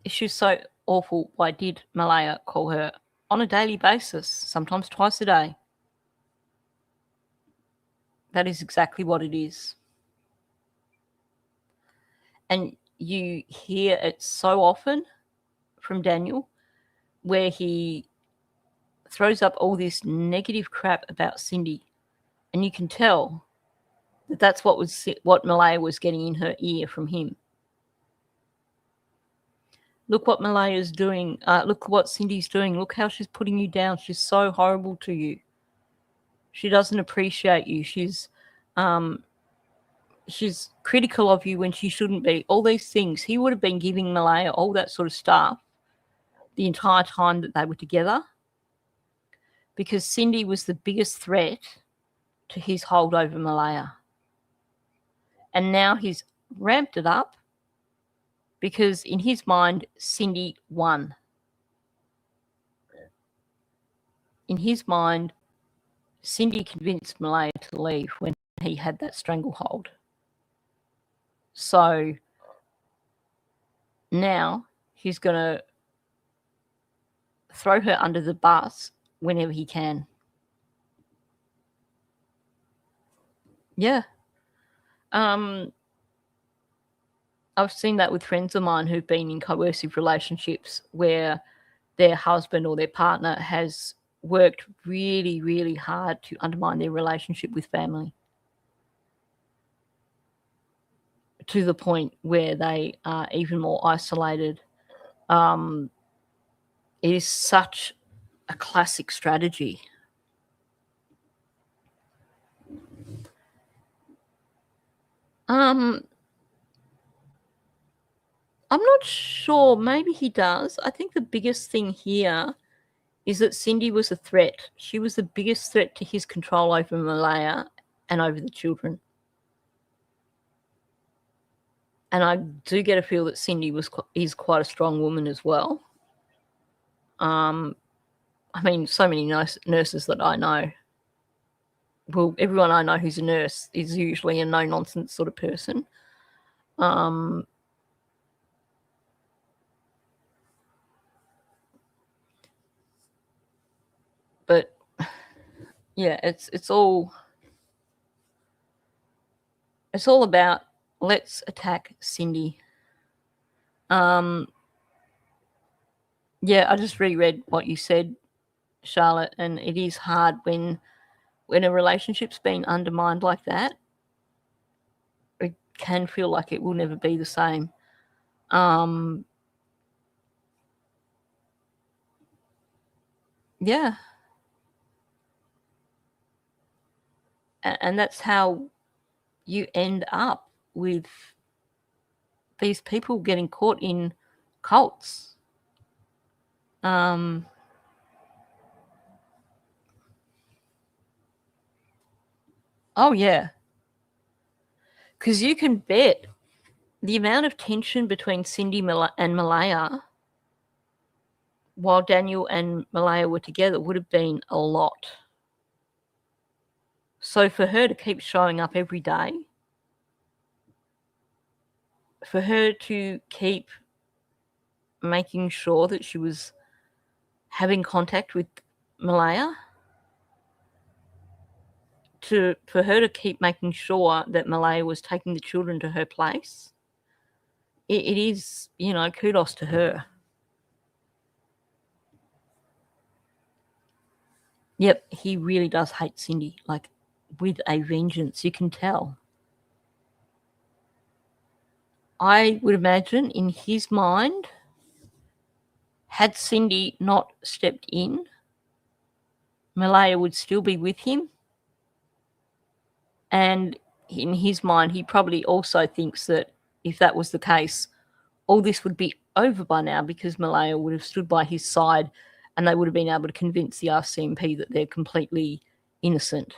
She's so awful. Why did Malaya call her on a daily basis, sometimes twice a day? That is exactly what it is. And you hear it so often from Daniel, where he throws up all this negative crap about Cindy, and you can tell that that's what Malaya was getting in her ear from him. Look what Malaya's doing. Look what Cindy's doing. Look how she's putting you down. She's so horrible to you. She doesn't appreciate you. She's she's critical of you when she shouldn't be. All these things. He would have been giving Malaya all that sort of stuff the entire time that they were together, because Cindy was the biggest threat to his hold over Malaya. And now he's ramped it up because in his mind, Cindy won. In his mind, Cindy convinced Malaya to leave when he had that stranglehold. So now he's going to throw her under the bus whenever he can. Yeah. I've seen that with friends of mine who've been in coercive relationships where their husband or their partner has worked really, really hard to undermine their relationship with family to the point where they are even more isolated. It is such a classic strategy. I'm not sure. Maybe he does. I think the biggest thing here is that Cindy was a threat. She was the biggest threat to his control over Malaya and over the children. And I do get a feel that Cindy is quite a strong woman as well. I mean, so many nurses that I know. Well, everyone I know who's a nurse is usually a no-nonsense sort of person. But yeah, it's all about let's attack Cindy. Yeah, I just reread what you said, Charlotte, and it is hard when a relationship's been undermined like that. It can feel like it will never be the same. Yeah. And that's how you end up with these people getting caught in cults. Oh, yeah. Because you can bet the amount of tension between Cindy and Malaya while Daniel and Malaya were together would have been a lot. So for her to keep showing up every day, for her to keep making sure that she was having contact with Malaya, for her to keep making sure that Malaya was taking the children to her place, it is, kudos to her. Yep, he really does hate Cindy, like with a vengeance, you can tell. I would imagine in his mind, had Cindy not stepped in, Malaya would still be with him. And in his mind, he probably also thinks that if that was the case, all this would be over by now because Malaya would have stood by his side and they would have been able to convince the RCMP that they're completely innocent.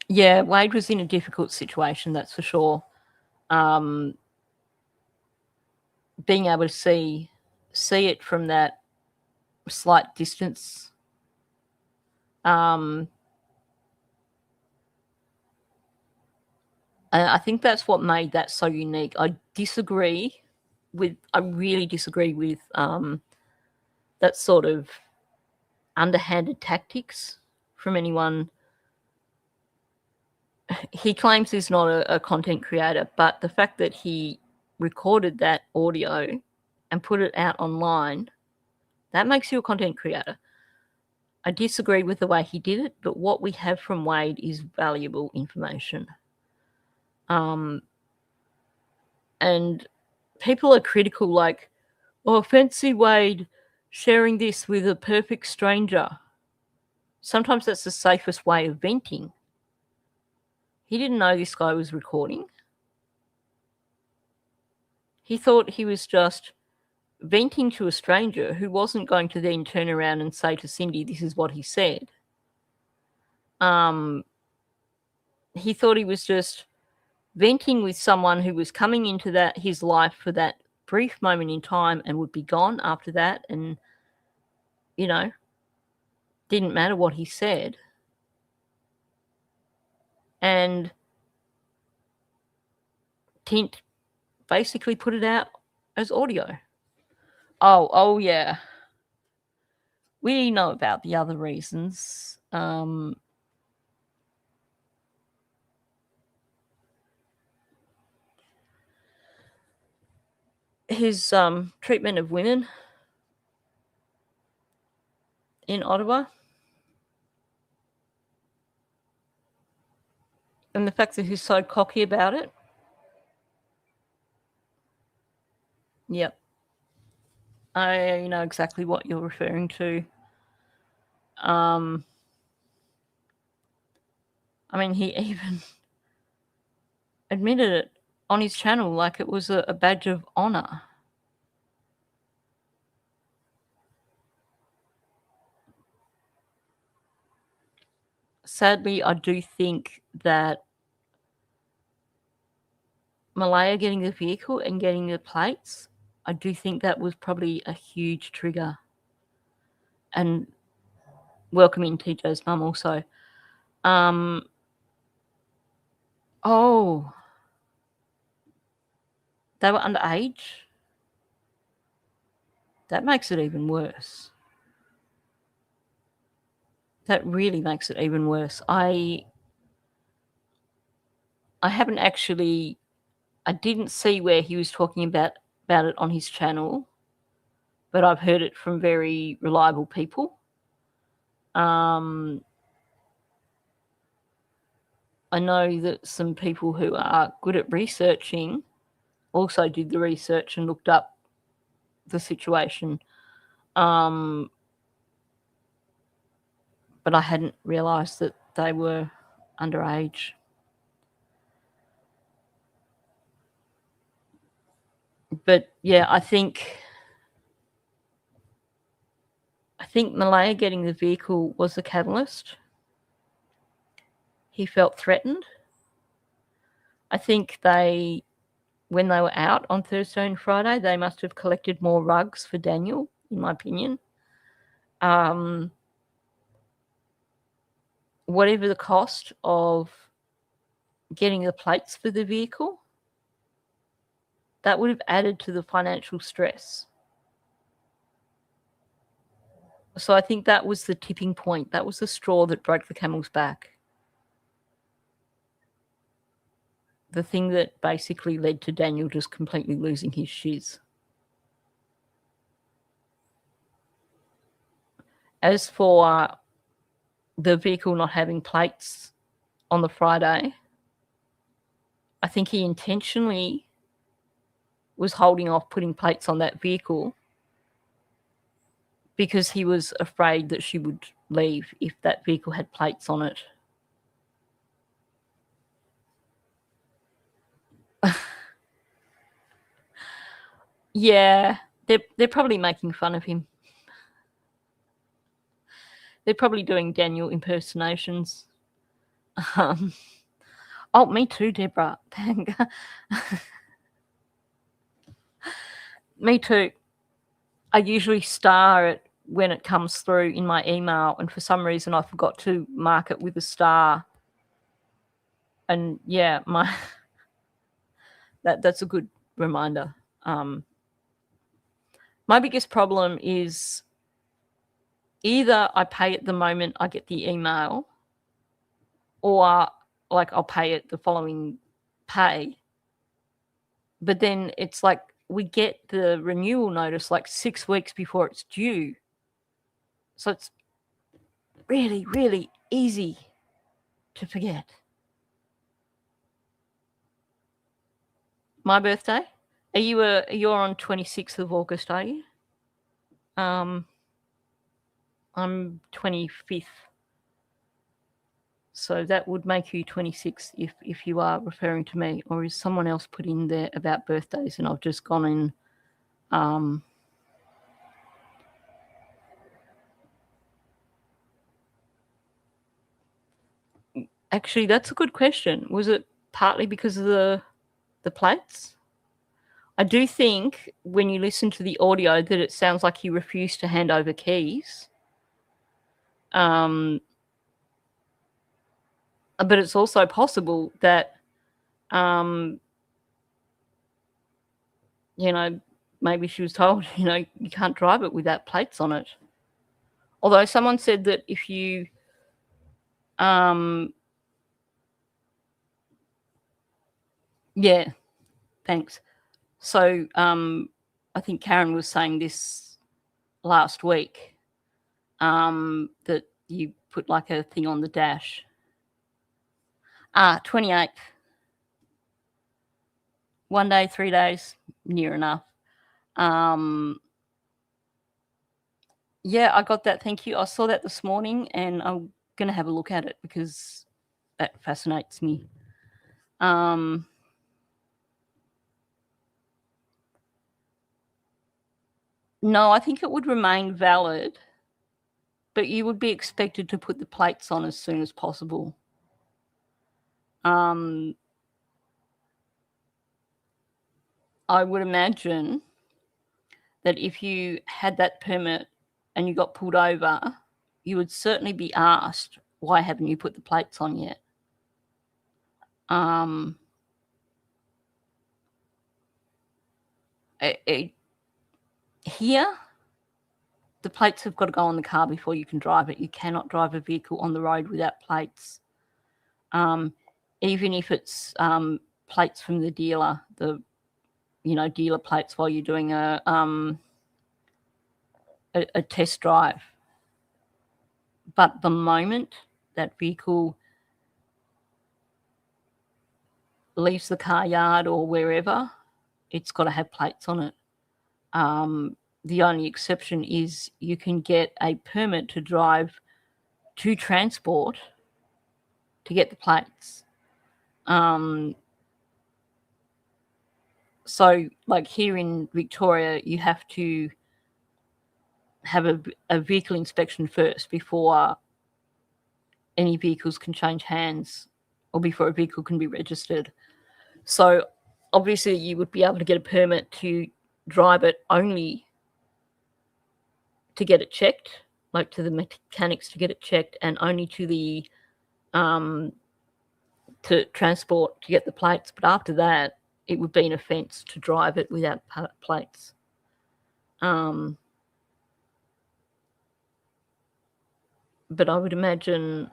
Yeah, Wade was in a difficult situation, that's for sure. Being able to see it from that slight distance. And I think that's what made that so unique. I really disagree with that sort of underhanded tactics from anyone. He claims he's not a content creator, but the fact that he recorded that audio and put it out online, that makes you a content creator. I disagree with the way he did it, but what we have from Wade is valuable information. And people are critical, like, oh, fancy Wade sharing this with a perfect stranger. Sometimes that's the safest way of venting. He didn't know this guy was recording. He thought he was just venting to a stranger who wasn't going to then turn around and say to Cindy, this is what he said. He thought he was just venting with someone who was coming into his life for that brief moment in time and would be gone after that, and, you know, didn't matter what he said. And Tint basically put it out as audio. Oh yeah. We know about the other reasons. His treatment of women in Ottawa, and the fact that he's so cocky about it. Yep. I know exactly what you're referring to. I mean, he even admitted it on his channel like it was a badge of honor. Sadly, I do think that Malaya getting the vehicle and getting the plates, I do think that was probably a huge trigger. And welcoming TJ's mum also. Oh, they were underage? That makes it even worse. That really makes it even worse. I haven't actually, I didn't see where he was talking about it on his channel, but I've heard it from very reliable people. I know that some people who are good at researching also did the research and looked up the situation. But I hadn't realised that they were underage. But yeah, I think Malaya getting the vehicle was the catalyst. He felt threatened. I think when they were out on Thursday and Friday, they must have collected more rugs for Daniel, in my opinion. Whatever the cost of getting the plates for the vehicle, that would have added to the financial stress. So I think that was the tipping point. That was the straw that broke the camel's back. The thing that basically led to Daniel just completely losing his shiz. As for the vehicle not having plates on the Friday, I think he intentionally was holding off putting plates on that vehicle because he was afraid that she would leave if that vehicle had plates on it. Yeah, they're probably making fun of him. They're probably doing Daniel impersonations. Oh, me too, Deborah. Me too. I usually star it when it comes through in my email, and for some reason I forgot to mark it with a star. And yeah, that's a good reminder. My biggest problem is either I pay it the moment I get the email, or like I'll pay it the following pay. But then it's like we get the renewal notice like 6 weeks before it's due. So it's really, really easy to forget. My birthday? You're on 26th of August, are you? I'm 25th So that would make you 26 if you are referring to me, or is someone else put in there about birthdays and I've just gone in? Actually, that's a good question. Was it partly because of the plates? I do think when you listen to the audio that it sounds like he refused to hand over keys. But it's also possible that, maybe she was told, you can't drive it without plates on it. Although someone said that if you, yeah, thanks. So I think Karen was saying this last week, that you put like a thing on the dash. 28th. 1 day, 3 days, near enough. Yeah, I got that. Thank you. I saw that this morning and I'm going to have a look at it because that fascinates me. No, I think it would remain valid, but you would be expected to put the plates on as soon as possible. I would imagine that if you had that permit and you got pulled over, you would certainly be asked, why haven't you put the plates on yet? Here, the plates have got to go on the car before you can drive it. You cannot drive a vehicle on the road without plates. Even if it's plates from the dealer, dealer plates while you're doing a test drive. But the moment that vehicle leaves the car yard or wherever, it's got to have plates on it. The only exception is you can get a permit to drive to transport to get the plates. So like here in Victoria, you have to have a vehicle inspection first before any vehicles can change hands or before a vehicle can be registered. So obviously you would be able to get a permit to drive it only to get it checked, like to the mechanics to get it checked, and only to the to transport to get the plates. But after that, it would be an offence to drive it without plates. But I would imagine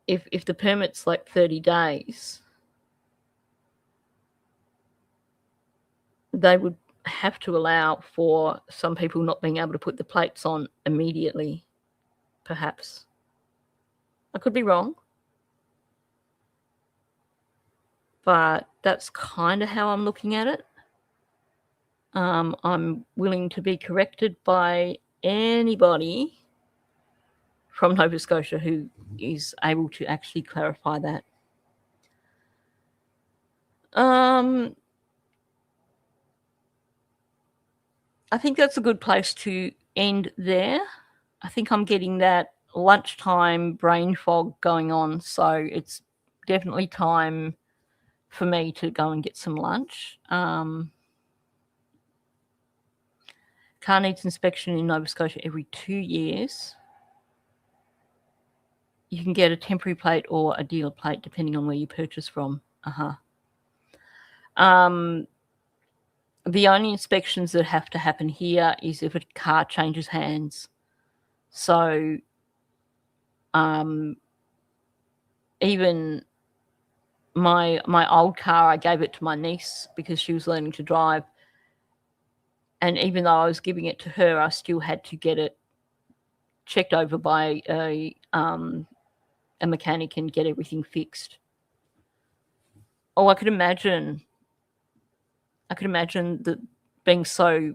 if the permit's like 30 days, they would have to allow for some people not being able to put the plates on immediately, perhaps. I could be wrong, but that's kind of how I'm looking at it. I'm willing to be corrected by anybody from Nova Scotia who is able to actually clarify that. I think that's a good place to end there. I think I'm getting that lunchtime brain fog going on, so it's definitely time for me to go and get some lunch. Car needs inspection in Nova Scotia every 2 years. You can get a temporary plate or a dealer plate depending on where you purchase from. The only inspections that have to happen here is if a car changes hands. So even my old car, I gave it to my niece because she was learning to drive. And even though I was giving it to her, I still had to get it checked over by a mechanic and get everything fixed. Oh, I could imagine that being so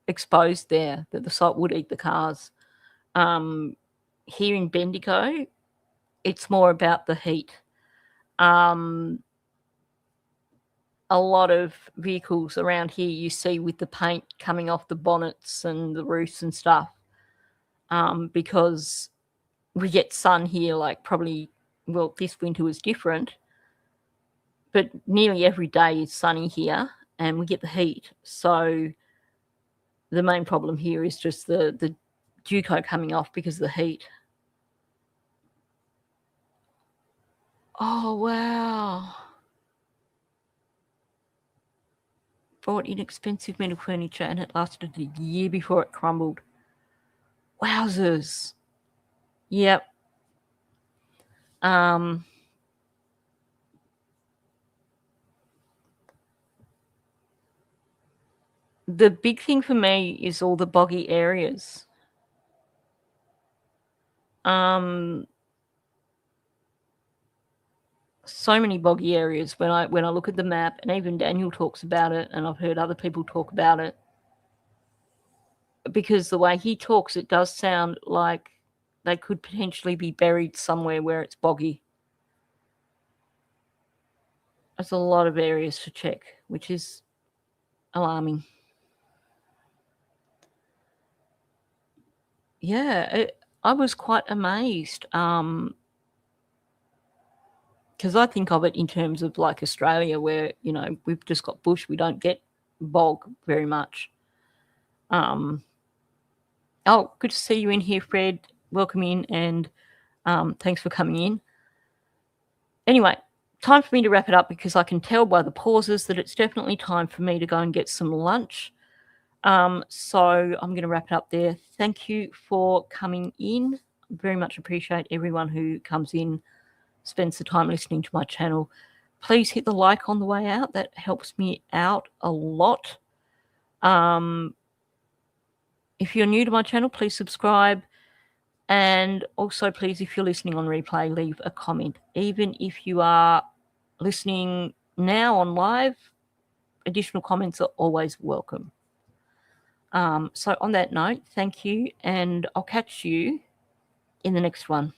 exposed there that the salt would eat the cars. here in Bendigo, it's more about the heat. A lot of vehicles around here you see with the paint coming off the bonnets and the roofs and stuff, because we get sun here, like probably, well, this winter was different, but nearly every day is sunny here and we get the heat. So the main problem here is just the Duco coming off because of the heat. Oh, wow. Bought inexpensive metal furniture and it lasted a year before it crumbled. Wowzers. Yep. The big thing for me is all the boggy areas. So many boggy areas when I look at the map, and even Daniel talks about it, and I've heard other people talk about it. Because the way he talks, it does sound like they could potentially be buried somewhere where it's boggy. There's a lot of areas to check, which is alarming. Yeah, I was quite amazed. Because I think of it in terms of like Australia, where, you know, we've just got bush. We don't get bog very much. Oh, good to see you in here, Fred. Welcome in, and thanks for coming in. Anyway, time for me to wrap it up because I can tell by the pauses that it's definitely time for me to go and get some lunch. So I'm going to wrap it up there. Thank you for coming in. Very much appreciate everyone who comes in, spends the time listening to my channel. Please hit the like on the way out. That helps me out a lot. If you're new to my channel, please subscribe. And also, please, if you're listening on replay, leave a comment. Even if you are listening now on live, additional comments are always welcome. So on that note, thank you, and I'll catch you in the next one.